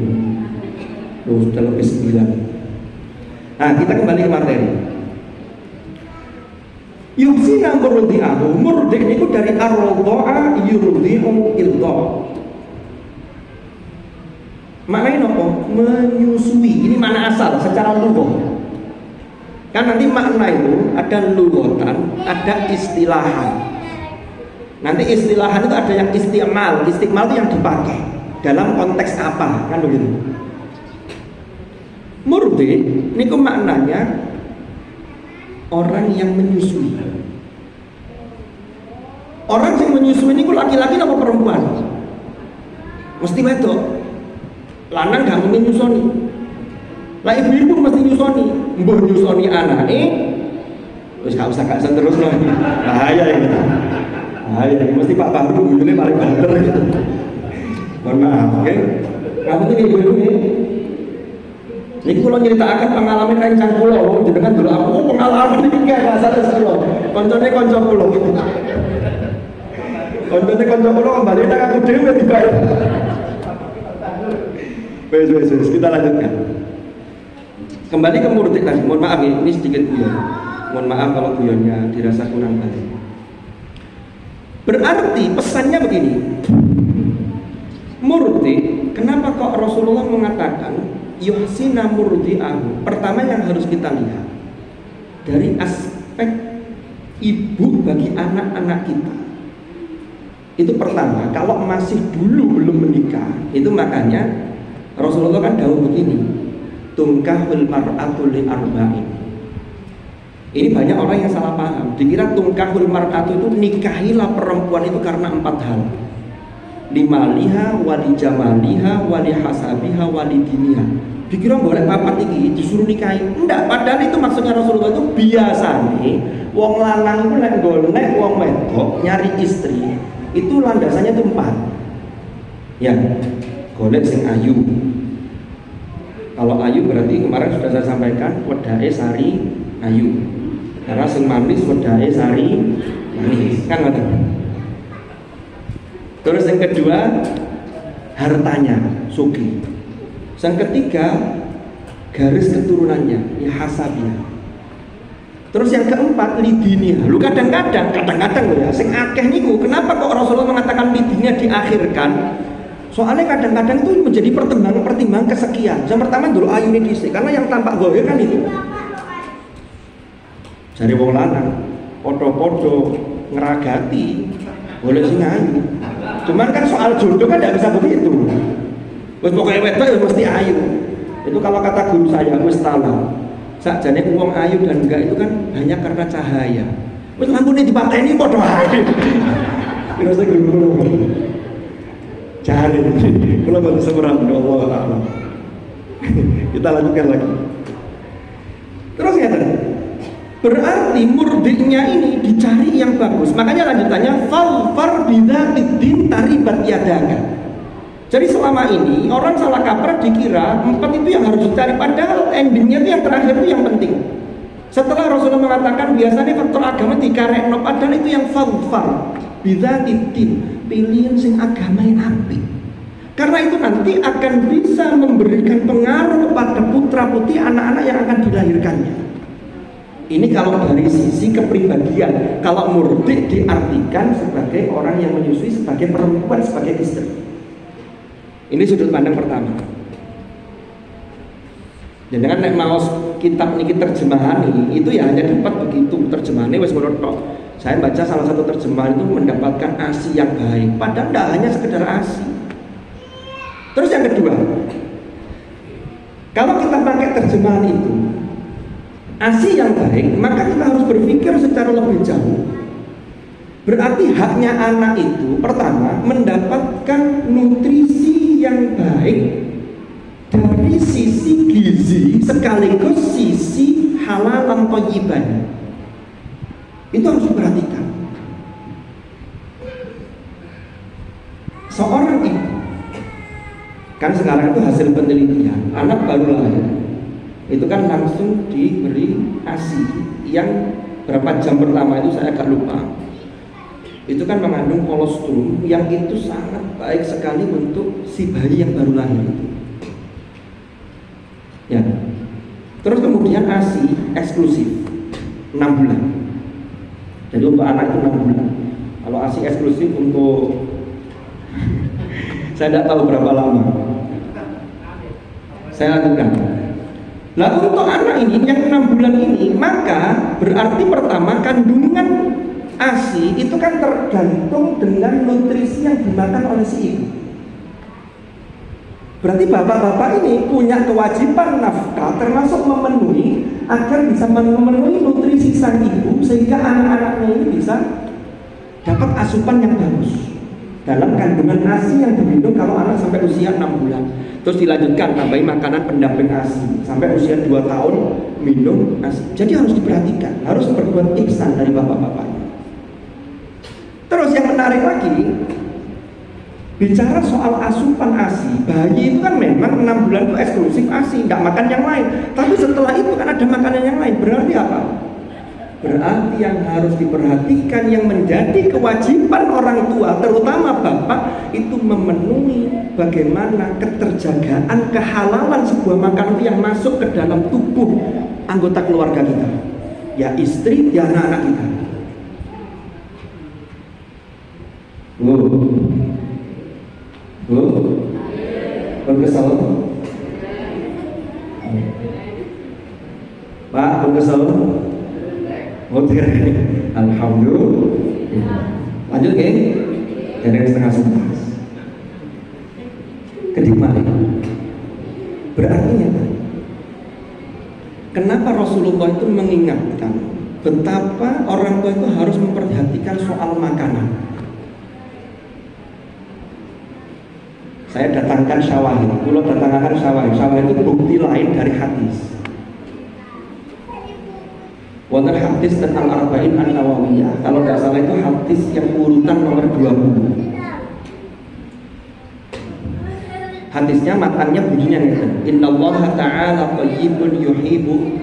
Sudah lebih 9. Nah, kita kembali ke materi. Yuhsina murdi'ahu. Murdi' itu dari ar-radha'a yurdi'u irda'. Maknanya apa? Menyusui. Ini makna asal secara lughah. Kan nanti makna itu ada lughatan, ada istilahan. Nanti istilahan itu ada yang istimal itu yang dipakai dalam konteks apa, kan begitu. Murdi, ini maknanya orang yang menyusui. Orang yang menyusui ini laki-laki atau perempuan? Mesti wedok. Lanang gak mungkin nyusoni. Lah ibu-ibu mesti nyusoni. Mbah nyusoni anake. Terus gak usah terus loh. Bahaya ini. Bahaya, mesti Pak Bahru buyune paling bener gitu. Mohon maaf, oke? Kamu tuh ibu-ibu ini. Ini kalau nyeritakan pengalaman rencang pulau, jenengan dulu aku pengalaman ini kayak masalah pulau. Koncone konco pulau. Koncone konco pulau kembali nang aku dhewe dibayar. Wes, kita lanjutkan. Kembali ke murdi tadi. Mohon maaf ini sedikit guyon. Mohon maaf kalau guyonnya dirasa kurang baik. Berarti pesannya begini. Murdi, kenapa kok Rasulullah mengatakan yuhsina murdi'ahu? Pertama yang harus kita lihat dari aspek ibu bagi anak-anak kita. Itu pertama, kalau masih dulu belum menikah, itu makanya Rasulullah kan dawuh begini, tungkahul mar'atu li arba'in. Ini banyak orang yang salah paham, dikira tungkahul mar'atu itu nikahilah perempuan itu karena 4 hal. Limaliha, wali jamaliha, wali hasabiha, wali diniha. Dikira boleh papat iki disuruh nikahi. Enggak, padahal itu maksudnya Rasulullah itu biasanya wong lanang itu nek golek wong wedok nyari istri, itu landasannya itu 4. Ya, golek sing ayu. Kalau ayu berarti kemarin sudah saya sampaikan wedake sari ayu. Karena sing manis wedake sari manis, kan ngoten. Terus yang kedua hartanya sugih. Yang ketiga garis keturunannya ya hasabiah. Terus yang keempat lidinia. Lu kadang-kadang loh ya, sing akeh niku, kenapa kok Rasulullah mengatakan lidinia diakhirkan? Soalnya kadang-kadang itu menjadi pertimbangan kesekian. Yang pertama dulu ayune dhisik, karena yang tampak zahir kan itu. Jare wong lanang, podo-podo ngeragati, boleh sing ayu. Cuman kan soal jodoh kan tidak bisa begitu. Wes pokoknya wedok ya mesti ayu. Itu kalau kata guru saya, wes tala. Sakjane wong ayu dan enggak itu kan hanya karena cahaya. Wes lampune dipateni padha ae. Kira guru. Jangan ini, kalau baru seberang, Allah Ta'ala. Kita lanjutkan lagi. Terus ya tadi, berarti murdiknya ini dicari yang bagus. Makanya lanjutannya falfar bidzatiddin taribat yadaka. Jadi selama ini orang salah kaprah dikira 4 itu yang harus dicari, padahal endingnya itu yang terakhir itu yang penting. Setelah Rasulullah mengatakan biasanya faktor agama dikarekno, padahal itu yang falfar bidzatiddin, pilihan sing agama yang apik. Karena itu nanti akan bisa memberikan pengaruh kepada putra putri anak-anak yang akan dilahirkannya. Ini kalau dari sisi kepribadian. Kalau murdi diartikan sebagai orang yang menyusui, sebagai perempuan, sebagai istri. Ini sudut pandang pertama. Jangan nek mau kitab niki terjemahan ini, itu ya hanya dapat begitu terjemahannya wis ngono tok. Saya baca salah satu terjemahan itu mendapatkan ASI yang baik, padahal tidak hanya sekedar ASI. Terus yang kedua, kalau kita pakai terjemahan itu ASI yang baik, maka kita harus berpikir secara lebih jauh. Berarti haknya anak itu pertama mendapatkan nutrisi yang baik dari sisi gizi sekaligus sisi halalan thayyiban. Itu harus diperhatikan. Seorang ibu, kan sekarang itu hasil penelitian, anak baru lahir itu kan langsung diberi ASI yang berapa jam pertama itu saya agak lupa. Itu kan mengandung kolostrum yang itu sangat baik sekali untuk si bayi yang baru lahir itu. Ya. Terus kemudian ASI eksklusif 6 bulan. Jadi untuk anak itu 6 bulan. Kalau ASI eksklusif untuk saya tidak tahu berapa lama. Saya lakukan. Lalu untuk anak ini yang 6 bulan ini, maka berarti pertama kandungan ASI itu kan tergantung dengan nutrisi yang dimakan oleh si ibu. Berarti bapak-bapak ini punya kewajiban nafkah termasuk memenuhi agar bisa memenuhi nutrisi sang ibu sehingga anak-anaknya ini bisa dapat asupan yang bagus dalam kandungan ASI yang diminum kalau anak sampai usia 6 bulan. Terus dilanjutkan tambahin makanan pendamping ASI sampai usia 2 tahun minum ASI. Jadi harus diperhatikan, harus berbuat ihsan dari bapak-bapaknya. Terus yang menarik lagi, bicara soal asupan ASI, bayi itu kan memang 6 bulan itu eksklusif ASI, tidak makan yang lain. Tapi setelah itu kan ada makanan yang lain. Berarti apa? Berarti yang harus diperhatikan, yang menjadi kewajiban orang tua, terutama bapak, itu memenuhi bagaimana keterjagaan, kehalalan sebuah makanan yang masuk ke dalam tubuh anggota keluarga kita, ya istri, ya anak-anak kita. Berkesal Pak, berkesal. Alhamdulillah. Lanjut geng. Dari setengah 11. Kedikmat. Berarti apa? Kenapa Rasulullah itu mengingatkan betapa orang tua itu harus memperhatikan soal makanan? Saya datangkan syawahid. Kalau datangkan syawahid itu bukti lain dari hadis. Wonten hadis tentang Arba'in An-Nawawiyah. Kalau tidak salah itu hadis yang urutan nomor 20. Hadisnya matanya bunyinya gitu. Innallaha ta'ala thayyibun yuhibbu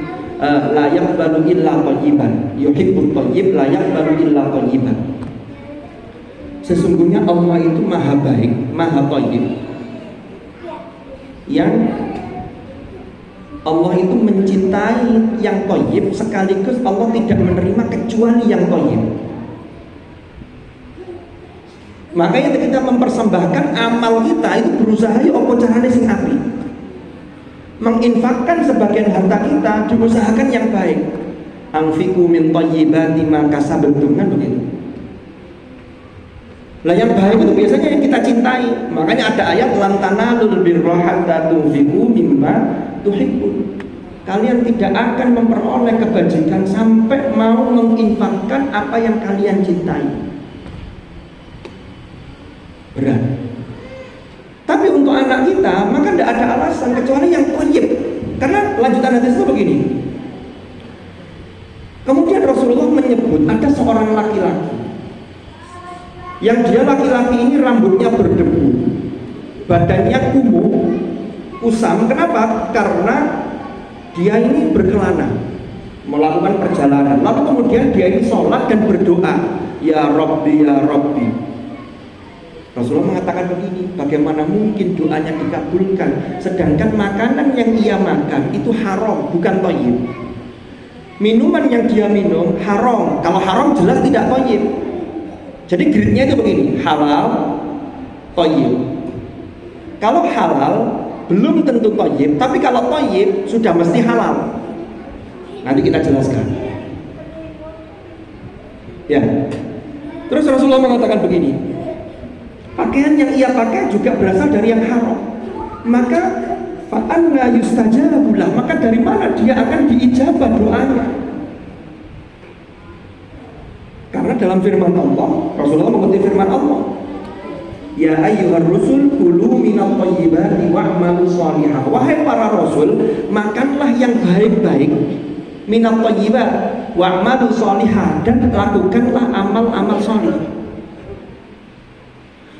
la yaqbalu illa thayyiban. Yuhibbut thayyib la yaqbalu illa thayyiban. Sesungguhnya Allah itu maha baik, maha thayyib, yang Allah itu mencintai yang thayyib, sekaligus Allah tidak menerima kecuali yang thayyib. Makanya kita mempersembahkan amal kita itu berusaha ya apa carane sing apik. Menginfakkan sebagian harta kita diusahakan yang baik. Anfiqu min thayyibati ma kasabtum, kan begitu. Lah yang baik itu biasanya yang kita cintai. Makanya ada ayat lan tanalul birra hatta tunfiqu mimma tuhibbun. Kalian tidak akan memperoleh kebajikan sampai mau menginfakkan apa yang kalian cintai. Berat. Tapi untuk anak kita maka tidak ada alasan kecuali yang thayyib. Karena lanjutan hadis itu begini. Kemudian Rasulullah menyebut ada seorang laki-laki yang dia laki-laki ini rambutnya berdebu, badannya kumuh, kusam. Kenapa? Karena dia ini berkelana melakukan perjalanan. Lalu kemudian dia ini sholat dan berdoa, ya Rabbi, ya Rabbi. Rasulullah mengatakan begini, bagaimana mungkin doanya dikabulkan sedangkan makanan yang ia makan itu haram, bukan thayyib. Minuman yang dia minum haram. Kalau haram jelas tidak thayyib. Jadi grade-nya itu begini, halal, thayyib. Kalau halal belum tentu thayyib, tapi kalau thayyib sudah mesti halal. Nanti kita jelaskan. Ya. Terus Rasulullah mengatakan begini, pakaian yang ia pakai juga berasal dari yang haram. Maka fa'anna yustajabu lah, maka dari mana dia akan diijabah doanya? Karena dalam firman Allah, Rasulullah mengutip firman Allah, ya ayyuhar rusul kulu minat thayyibati wa'malu shalihah. Wahai para rasul, makanlah yang baik-baik, minat thayyibat wa'malu shalihah, dan lakukanlah amal-amal shalih.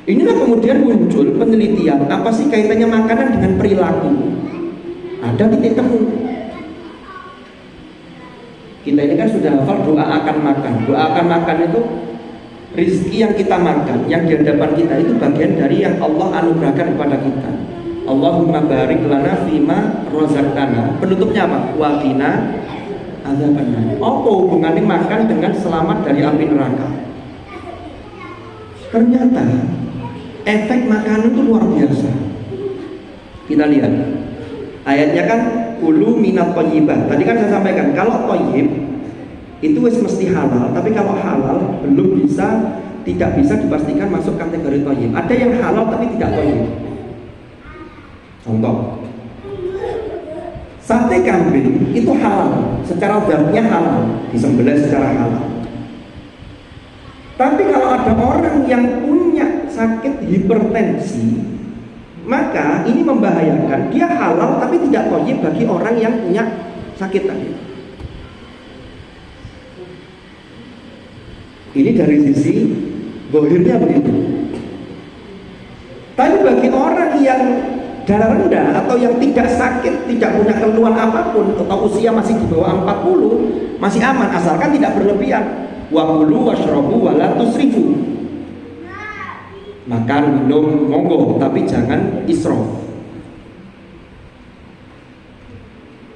Inilah kemudian muncul penelitian, apa sih kaitannya makanan dengan perilaku? Ada titik temu. Kita ini kan sudah hafal doa akan makan. Doa akan makan itu rezeki yang kita makan, yang di hadapan kita itu bagian dari yang Allah anugerahkan kepada kita. Allahumma barik lana fima razaqtana. Penutupnya apa? Wa qina adzabannar. Apa hubungannya makan dengan selamat dari api neraka? Ternyata efek makanan itu luar biasa. Kita lihat ayatnya kan kulu minat thayyibat. Tadi kan saya sampaikan kalau thayyib itu wis mesti halal, tapi kalau halal belum bisa, tidak bisa dipastikan masuk kategori thayyib. Ada yang halal tapi tidak thayyib. Contoh, sate kambing itu halal, secara zatnya halal, disembelih secara halal. Tapi kalau ada orang yang punya sakit hipertensi, maka ini membahayakan. Dia halal tapi tidak thayyib bagi orang yang punya sakit tadi. Ini dari sisi zahirnya begitu. Tapi bagi orang yang darah rendah atau yang tidak sakit, tidak punya keluhan apapun, atau usia masih di bawah 40, masih aman asalkan tidak berlebihan. Wa kulu washrabu wa la tusrifu. Makan, minum, monggo, tapi jangan israf.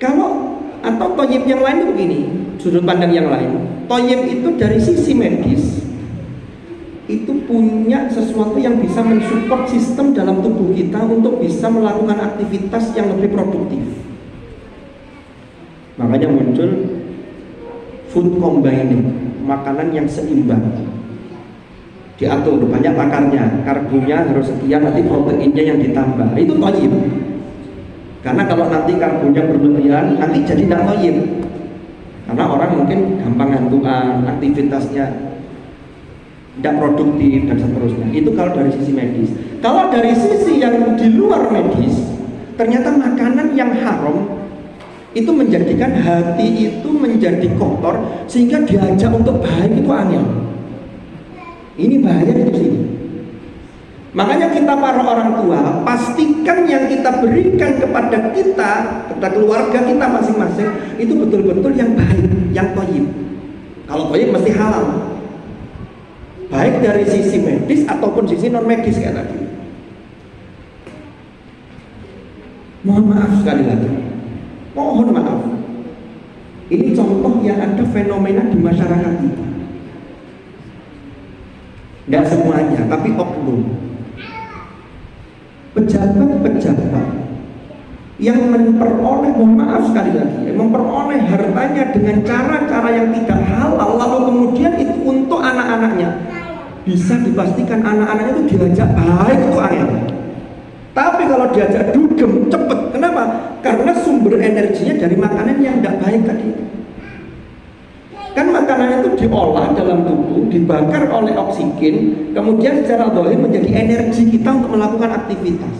Kalau atau thayyib yang lain itu begini, sudut pandang yang lain. Thayyib itu dari sisi medis itu punya sesuatu yang bisa mensupport sistem dalam tubuh kita untuk bisa melakukan aktivitas yang lebih produktif. Makanya muncul food combining, makanan yang seimbang. Diatur banyak takarnya, karbonya harus sekian, nanti proteinnya yang ditambah. Itu thayyib. Karena kalau nanti karbonya berlebihan, nanti jadi tidak thayyib. Karena orang mungkin gampang ngantukan, aktivitasnya tidak produktif dan seterusnya. Itu kalau dari sisi medis. Kalau dari sisi yang di luar medis, ternyata makanan yang haram itu menjadikan hati itu menjadi kotor sehingga diajak untuk baik itu angel. Ini bahaya di sini. Makanya kita para orang tua pastikan yang kita berikan kepada kita, kepada keluarga kita masing-masing itu betul-betul yang baik, yang thayyib. Kalau thayyib mesti halal. Baik dari sisi medis ataupun sisi non medis kayak tadi. Mohon maaf sekali lagi. Mohon maaf. Ini contoh yang ada fenomena di masyarakat kita. Tidak semuanya, tapi oknum. Pejabat-pejabat yang memperoleh, mohon maaf sekali lagi, memperoleh hartanya dengan cara-cara yang tidak halal, lalu kemudian itu untuk anak-anaknya, bisa dipastikan anak-anaknya itu diajak baik itu angin. Tapi kalau diajak dugem, cepet. Kenapa? Karena sumber energinya dari makanan yang tidak baik tadi. Kan makanan itu diolah dalam tubuh, dibakar oleh oksigen, kemudian secara zahir menjadi energi kita untuk melakukan aktivitas.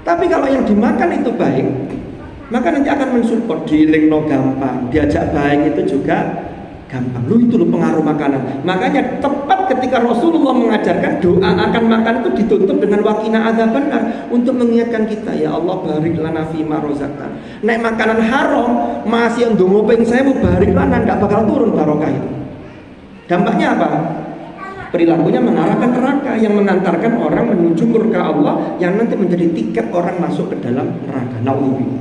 Tapi kalau yang dimakan itu baik, maka nanti akan mensupport, dilingno gampang, diajak baik itu juga gampang. Itu pengaruh makanan. Makanya tepat ketika Rasulullah mengajarkan doa akan makan itu ditutup dengan waqina adzabannar, untuk mengingatkan kita, ya Allah barik lana fima rozaqtan. Nek makanan haram masih ndonga ping 1000 barik lana, enggak bakal turun barokah itu. Dampaknya apa? Perilakunya mengarahkan neraka, yang mengantarkan orang menuju murka Allah, yang nanti menjadi tiket orang masuk ke dalam neraka. Nauzubillah.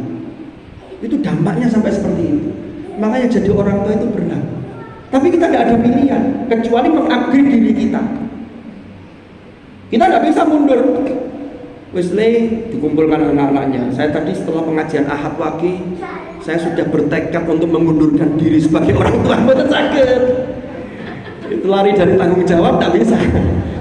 Itu dampaknya sampai seperti itu. Makanya jadi orang tua itu berat. Tapi kita tidak ada pilihan kecuali mengupgrade diri kita. Kita tidak bisa mundur. Wesley dikumpulkan anak-anaknya. Saya tadi setelah pengajian Ahad Wage, saya sudah bertekad untuk mengundurkan diri sebagai orang tua. Betul sakit. Itu lari dari tanggung jawab, tidak bisa.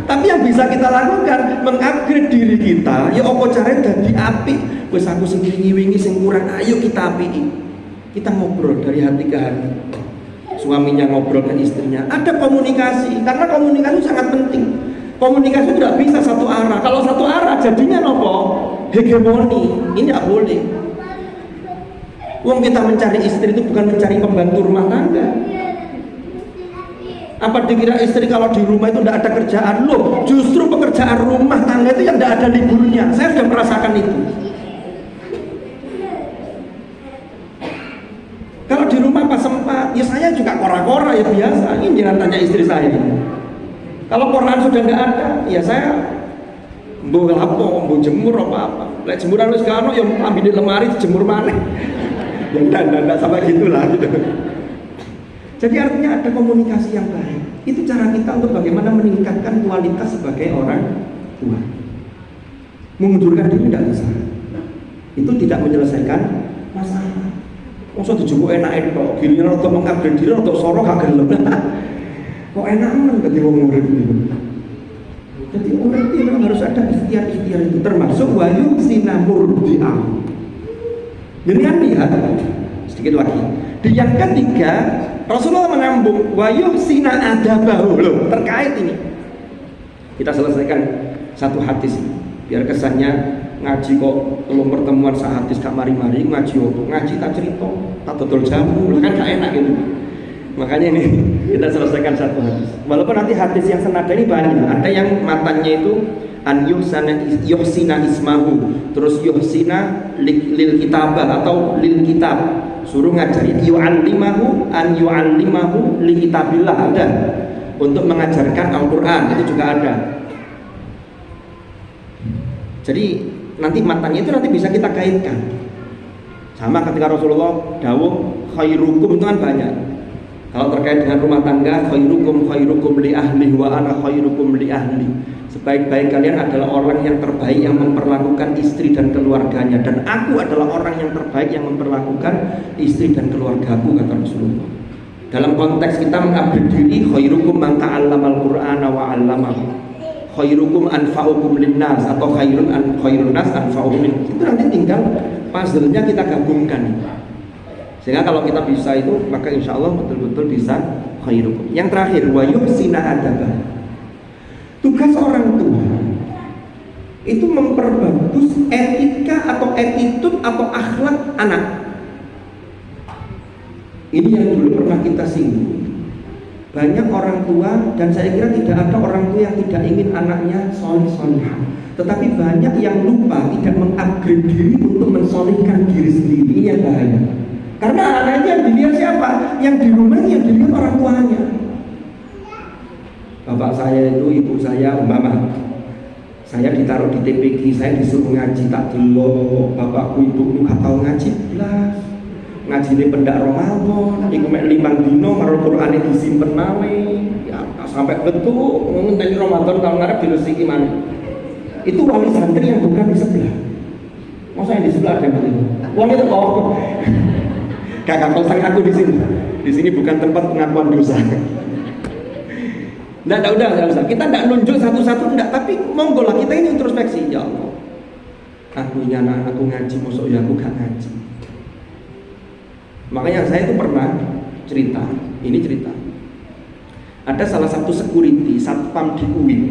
Tapi yang bisa kita lakukan, mengupgrade diri kita. Ya apa caranya dadi apik. Wes aku sing wingi sing kurang, ayo kita apiki. Kita ngobrol dari hati ke hati. Suaminya ngobrol dengan istrinya, ada komunikasi, karena komunikasi sangat penting. Komunikasi tidak bisa satu arah. Kalau satu arah jadinya nopo hegemoni. Ini tidak boleh. Wong kita mencari istri itu bukan mencari pembantu rumah tangga. Apa dikira istri kalau di rumah itu tidak ada kerjaan? Loh, justru pekerjaan rumah tangga itu yang tidak ada liburnya. Saya sudah merasakan itu. Kalau di rumah pas sempat, ya saya juga kora-kora ya biasa. Ini jangan tanya istri saya. Kalau koran sudah nggak ada, ya saya mbuh lapo, mbuh jemur apa-apa. Lek jemuran wis gak ono ya ambil di lemari jemur maneh. Ya enggak sampai gitulah gitu. Jadi artinya ada komunikasi yang baik. Itu cara kita untuk bagaimana meningkatkan kualitas sebagai orang tua. Mengundurkan diri tidak bisa. Itu tidak menyelesaikan masalah. Masa dijupuk enak itu, giliran untuk mengupgrade diri untuk sorok gak gelem. Kok enak men dadi wong urip iki. Jadi urip itu memang harus ada ikhtiar-ikhtiar itu, termasuk wayu sinamur di'a. Jadi kan lihat sedikit lagi. Di yang ketiga, Rasulullah menambung wayu sina adabahu. Loh, terkait ini. Kita selesaikan satu hadis biar kesannya ngaji kok belum pertemuan hadis gak mari-mari ngaji opo ngaji tak cerita tak dodol jamu kan gak enak gitu. Makanya ini kita selesaikan satu hadis, walaupun nanti hadis yang senada ini banyak. Ada yang matanya itu an yuhsina ismahu, terus yuhsina lil kitabah atau lil kitab, suruh ngajari yu'allimahu an yu'allimahu li kitabillah, ada untuk mengajarkan Al-Quran, itu juga ada. Jadi nanti matanya itu nanti bisa kita kaitkan sama ketika Rasulullah dawuh khairukum itu kan banyak. Kalau terkait dengan rumah tangga, khairukum li ahli wa ana khairukum li ahli. Sebaik-baik kalian adalah orang yang terbaik yang memperlakukan istri dan keluarganya, dan aku adalah orang yang terbaik yang memperlakukan istri dan keluargaku, kata Rasulullah. Dalam konteks kita mengupgrade diri, khairukum man ta'allamal Qur'ana wa 'allamahu. Khairukum anfa'ukum linnas atau khairun nas anfa'ukum. Itu nanti tinggal puzzle-nya kita gabungkan. Sehingga kalau kita bisa itu, maka insya Allah betul-betul bisa khairukum. Yang terakhir, wa yuhsina adabah. Tugas orang tua itu memperbagus etika atau attitude atau akhlak anak. Ini yang dulu pernah kita singgung. Banyak orang tua, dan saya kira tidak ada orang tua yang tidak ingin anaknya soleh-soleh. Tetapi banyak yang lupa tidak mengupgrade diri untuk mensolehkan diri sendiri. Ini yang bahaya. Karena anaknya yang dilihat siapa? Yang di rumah yang dilihat orang tuanya. Bapak saya itu, ibu saya umpama saya ditaruh di TPG, saya disuruh ngaji, tak delok bapakku ibuku gak tahu ngaji belas. ngajine pendak Ramadan, iku mek 5 dino karo Qur'ane disimpen mawe. Ya sampai betul ngenteni Ramadan tahun ngarep dilusiki maneh. Itu wali santri yang bukan di sebelah. Masa yang di sebelah ada yang itu? Wong itu kok. Kakak kosong aku di sini. Di sini bukan tempat pengakuan dosa. Nggak usah. Kita nggak nunjuk satu-satu, nggak. Tapi monggo lah kita ini introspeksi. Ya Allah, aku ini anak-anakku ngaji, mosok ya aku gak ngaji. Makanya saya itu pernah cerita. Ada salah satu security satpam di UIN.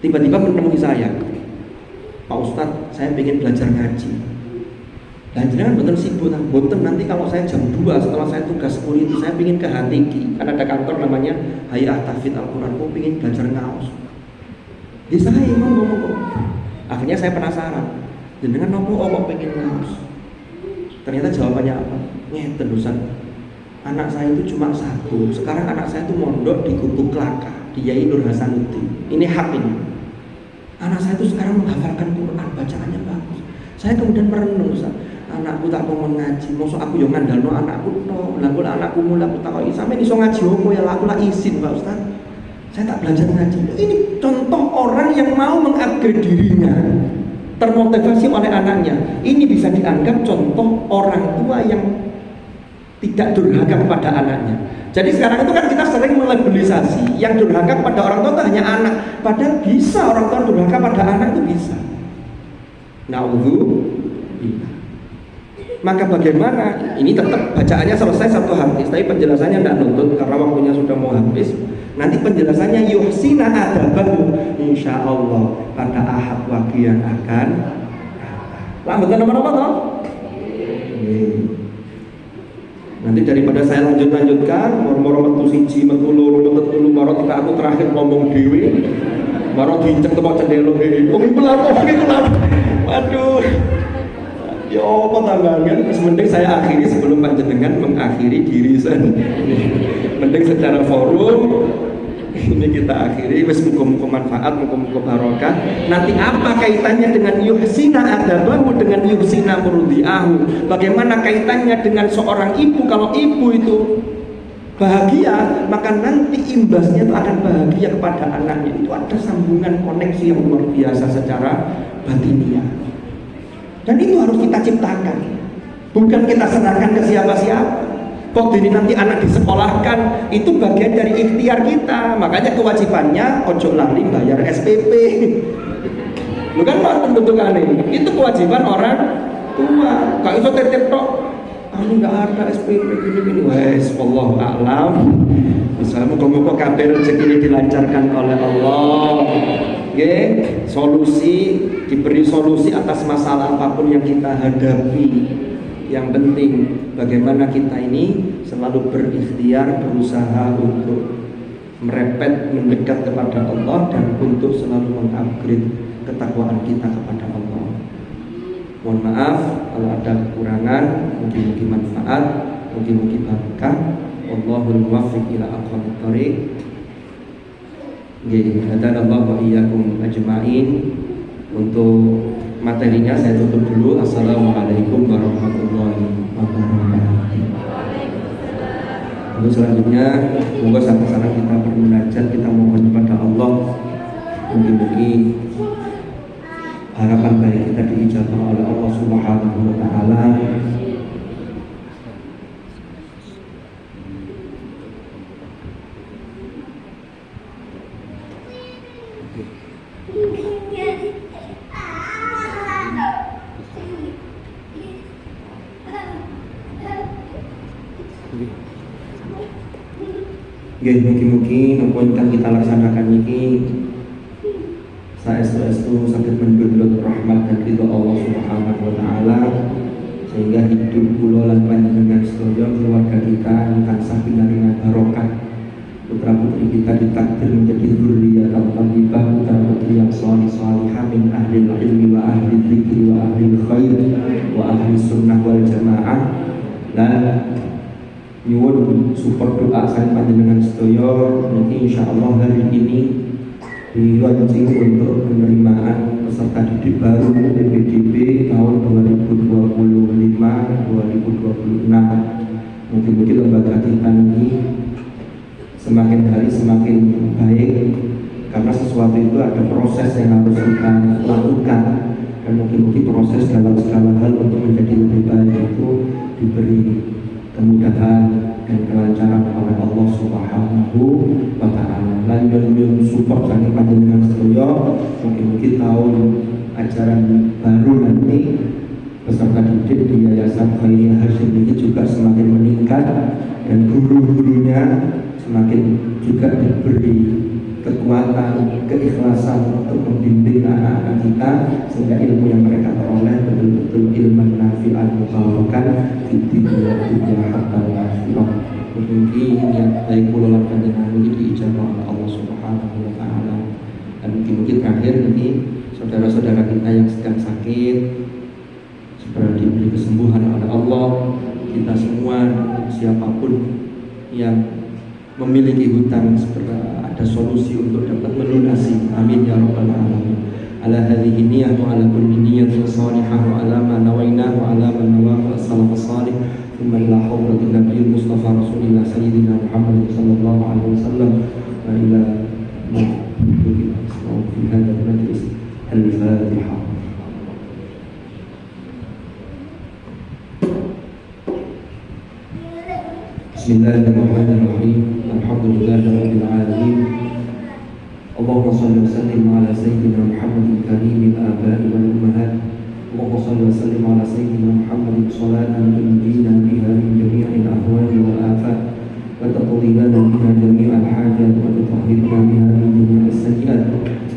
Tiba-tiba menemui saya, Pak Ustadz, saya pengen belajar ngaji. Dan jangan betul sibuk, boten nanti kalau saya jam 2 setelah saya tugas security, saya pengen ke HTQ, kan ada kantor namanya Hayat Tahfidz Al-Quran, aku pengen belajar ngaos. Di saya ngomong. Akhirnya saya penasaran, dengan nopo pengen ngaos. Ternyata jawabannya apa? Ngeten Ustaz. Anak saya itu cuma 1. Sekarang anak saya itu mondok di Gubuk Kelaka, di Yai Nur Hasanuddin. Ini hak ini. Anak saya itu sekarang menghafalkan Quran, bacaannya bagus. Saya kemudian merenung, Ustaz. Anakku tak mau ngaji, mosok aku yo ngandalno anakku to. Lah kok anakku mulai aku takoki, sampeyan iso ngaji opo ya? Aku lah izin, Pak Ustaz. Saya tak belajar ngaji. Ini contoh orang yang mau mengupgrade dirinya, termotivasi oleh anaknya. Ini bisa dianggap contoh orang tua yang tidak durhaka kepada anaknya. Jadi sekarang itu kan kita sering melabelisasi yang durhaka pada orang tua itu hanya anak. Padahal bisa orang tua durhaka pada anak itu bisa. Naudzubillah. Maka bagaimana? Ini tetap bacaannya selesai satu hadis, tapi penjelasannya tidak nuntut karena waktunya sudah mau habis. Nanti penjelasannya yuhsina adabahu, insya Allah pada ahad wagi yang akan. Lambetan nomor toh? Nanti daripada saya lanjutkan, moro metu siji, metu loro, metu telu, moro aku terakhir ngomong dewi, moro diinceng tempat cendelo dewi. Oh itu lah. Waduh. Ya apa tambahan? Mending saya akhiri sebelum panjenengan mengakhiri diri sendiri. Mending secara forum ini kita akhiri. Wis muga-muga manfaat, muga-muga barokah. Nanti apa kaitannya dengan yuhsina adabahu dengan yuhsina murdiahu? Bagaimana kaitannya dengan seorang ibu? Kalau ibu itu bahagia, maka nanti imbasnya itu akan bahagia kepada anaknya. Itu ada sambungan koneksi yang luar biasa secara batiniah. Dan itu harus kita ciptakan, bukan kita serahkan ke siapa-siapa. Kok ini nanti anak disekolahkan, itu bagian dari ikhtiar kita. Makanya kewajibannya ojo lali bayar SPP. Lu kan mau bentukannya, itu kewajiban orang tua. Gak iso titip tok, kamu nggak ada SPP gini-gini. Wes, wallahu a'lam. Misalnya muka-muka kabeh rezeki ini dilancarkan oleh Allah. Solusi, diberi solusi atas masalah apapun yang kita hadapi. Yang penting bagaimana kita ini selalu berikhtiar, berusaha untuk merepet, mendekat kepada Allah dan untuk selalu mengupgrade ketakwaan kita kepada Allah. Mohon maaf kalau ada kekurangan, mungkin manfaat, mungkin barokah. Wallahul muwaffiq ila aqwamit thoriq. Hadanallahu wa iyyakum ajma'in. Untuk materinya saya tutup dulu. Assalamualaikum warahmatullahi wabarakatuh. Lalu selanjutnya semoga sampai sana kita bermunajat, kita mohon kepada Allah mungkin harapan baik kita diijabah oleh Allah Subhanahu wa taala. Mungkin apa yang kita laksanakan ini saestu sakit mendulut rahmat dan ridho Allah Subhanahu wa taala, sehingga hidup kula lan panjenengan sedaya keluarga kita tansah pinaringan barokah. Putra putri kita ditakdir menjadi dzurriyyatan thayyibah, putra putri yang salihah min ahli ilmi wa ahli dzikri wa ahli khair wa ahli sunnah wal jamaah. Dan nyuwun support doa saya panjenengan sedaya. Nanti insyaallah hari ini di launching untuk penerimaan peserta didik baru PPDB tahun 2025-2026. Mungkin lembaga kita ini semakin hari semakin baik, karena sesuatu itu ada proses yang harus kita lakukan, dan mungkin proses dalam segala hal untuk menjadi lebih baik itu diberi kemudahan dan kelancaran oleh Allah Subhanahu wa Ta'ala. Lan yun support kami panjenengan sedaya, mungkin tahun ajaran baru nanti peserta didik di Yayasan Khairiyah Hasyim ini juga semakin meningkat, dan guru-gurunya semakin juga diberi kekuatan, keikhlasan untuk membimbing anak-anak kita, sehingga ilmu yang mereka peroleh betul-betul ilmu nafi'an mubarakan di dunia hatta akhirah. Mungkin yang baik pula lan panjenengan ini diijabah oleh Allah Subhanahu wa Ta'ala. Dan mungkin terakhir ini saudara-saudara kita yang sedang sakit, supaya diberi kesembuhan oleh Allah. Kita semua, siapapun yang memiliki hutang, supaya ada solusi untuk dapat melunasi. Amin ya rabbal alamin. Ala hadhihi niyyah wa ala kulli niyyatin salihah wa ala ma nawaina wa ala ma nawahu as-salafus salih. Thumma ila hadratin nabiyil mustafa rasulillah sayyidina Muhammad sallallahu alaihi wasallam wa ila fi hadzal majlis al-Fatihah. Bismillahirrahmanirrahim. Alhamdulillahirabbil alamin. Allahumma shalli wa sallim ala sayyidina Muhammadin karimil aba'i wal ummahat. Allahumma shalli wa sallim ala sayyidina Muhammadin salatan tunjina biha min jami'il ahwali wal afat, wa taqdi lana biha jami'al hajat, wa tutahhirna biha min jami'is sayyi'at,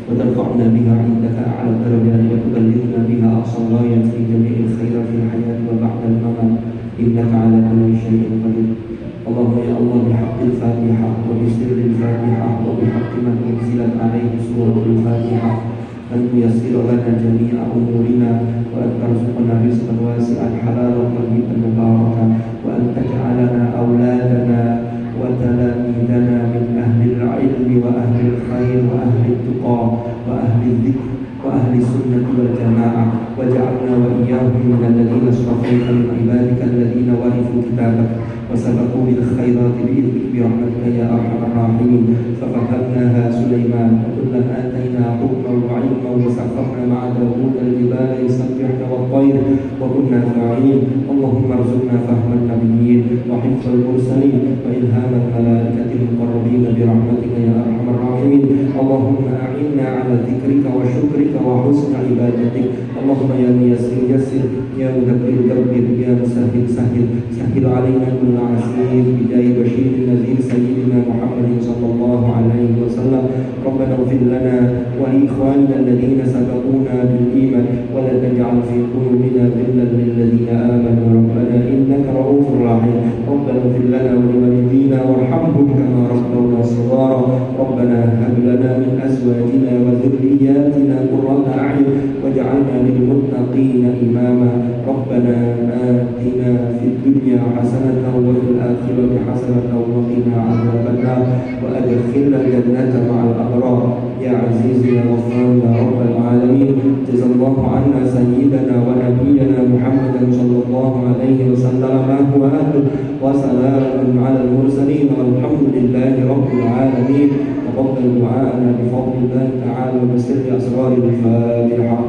wa tarfa'na biha 'indaka a'la darajat, wa tuballighna biha aqsal ghayat fi jami'il khairat fil hayat wa ba'da al-mamat. Innaka 'ala kulli syai'in qadir. Allahumma ya Allah, bihaqqil Fatihah wa bisirril Fatihah wa bihaqqi man unzilat alaihi suratul Fatihah, an tuyassira lana jami'a umurina wa an tarzuqna rizqan wasi'an halalan tayyiban mubarakan, wa an taj'alana awladana wa talamidana min ahlil ilmi wa ahlil khair wa ahlil tuqa wa ahlil dhikr wa ahli sunnati wal jamaah, waj'alna wa iyyahum min alladhina astafaita min ibadika alladhina warithu kitabak wa sabaqu bil khairati bi rahmatika ya arhamar rahimin. Fafahamnaha Sulaiman wa kullan atayna hukman wa ilman wa sakharna ma'a Dawud al-jibala yusabbihna wat-tayr wa kunna fa'ilin. Allahumma arzuqna fahman nabiyyin wa hifdzal mursalin wa ilhamal malaikatil muqarrabin bi rahmatika ya arhamar rahimin. Allahumma a'inna 'ala dzikrika wa syukrika wa husna ibadatik. Allahumma ya muyassir yassir, ya mudabbir dabbir, ya musahhil sahhil, sahhil 'alaina kulla 'asir bi jahi basyirin nadhir sayyidina Muhammadin sallallahu alaihi wasallam. Rabbana ighfir lana wa li ikhwanina alladhina sabaquna bil iman wa la taj'al fi qulubina ghillan lil ladzina amanu rabbana innaka ra'ufur rahim. Rabbana ighfir lana wa li walidina warhamhum kama rabbawna shighara. Rabbana hab lana min azwajina wa dhurriyyatina qurrata a'yun waj'alna lil muttaqina imama. Rabbana atina fid dunya hasanatan wa fil akhirati hasanatan wa qina adzabannar wa adkhilna al-jannata ma'al abrar ya aziz ya ghaffar ya rabbal alamin. Jazallahu anna sayyidana wa nabiyyana Muhammadan sallallahu alaihi wasallam wa ahlu wa salamun 'alal mursalin walhamdulillahi rabbil alamin. Taqabbal du'ana bi fadlillahi ta'ala wa bi sirri asraril Fatihah.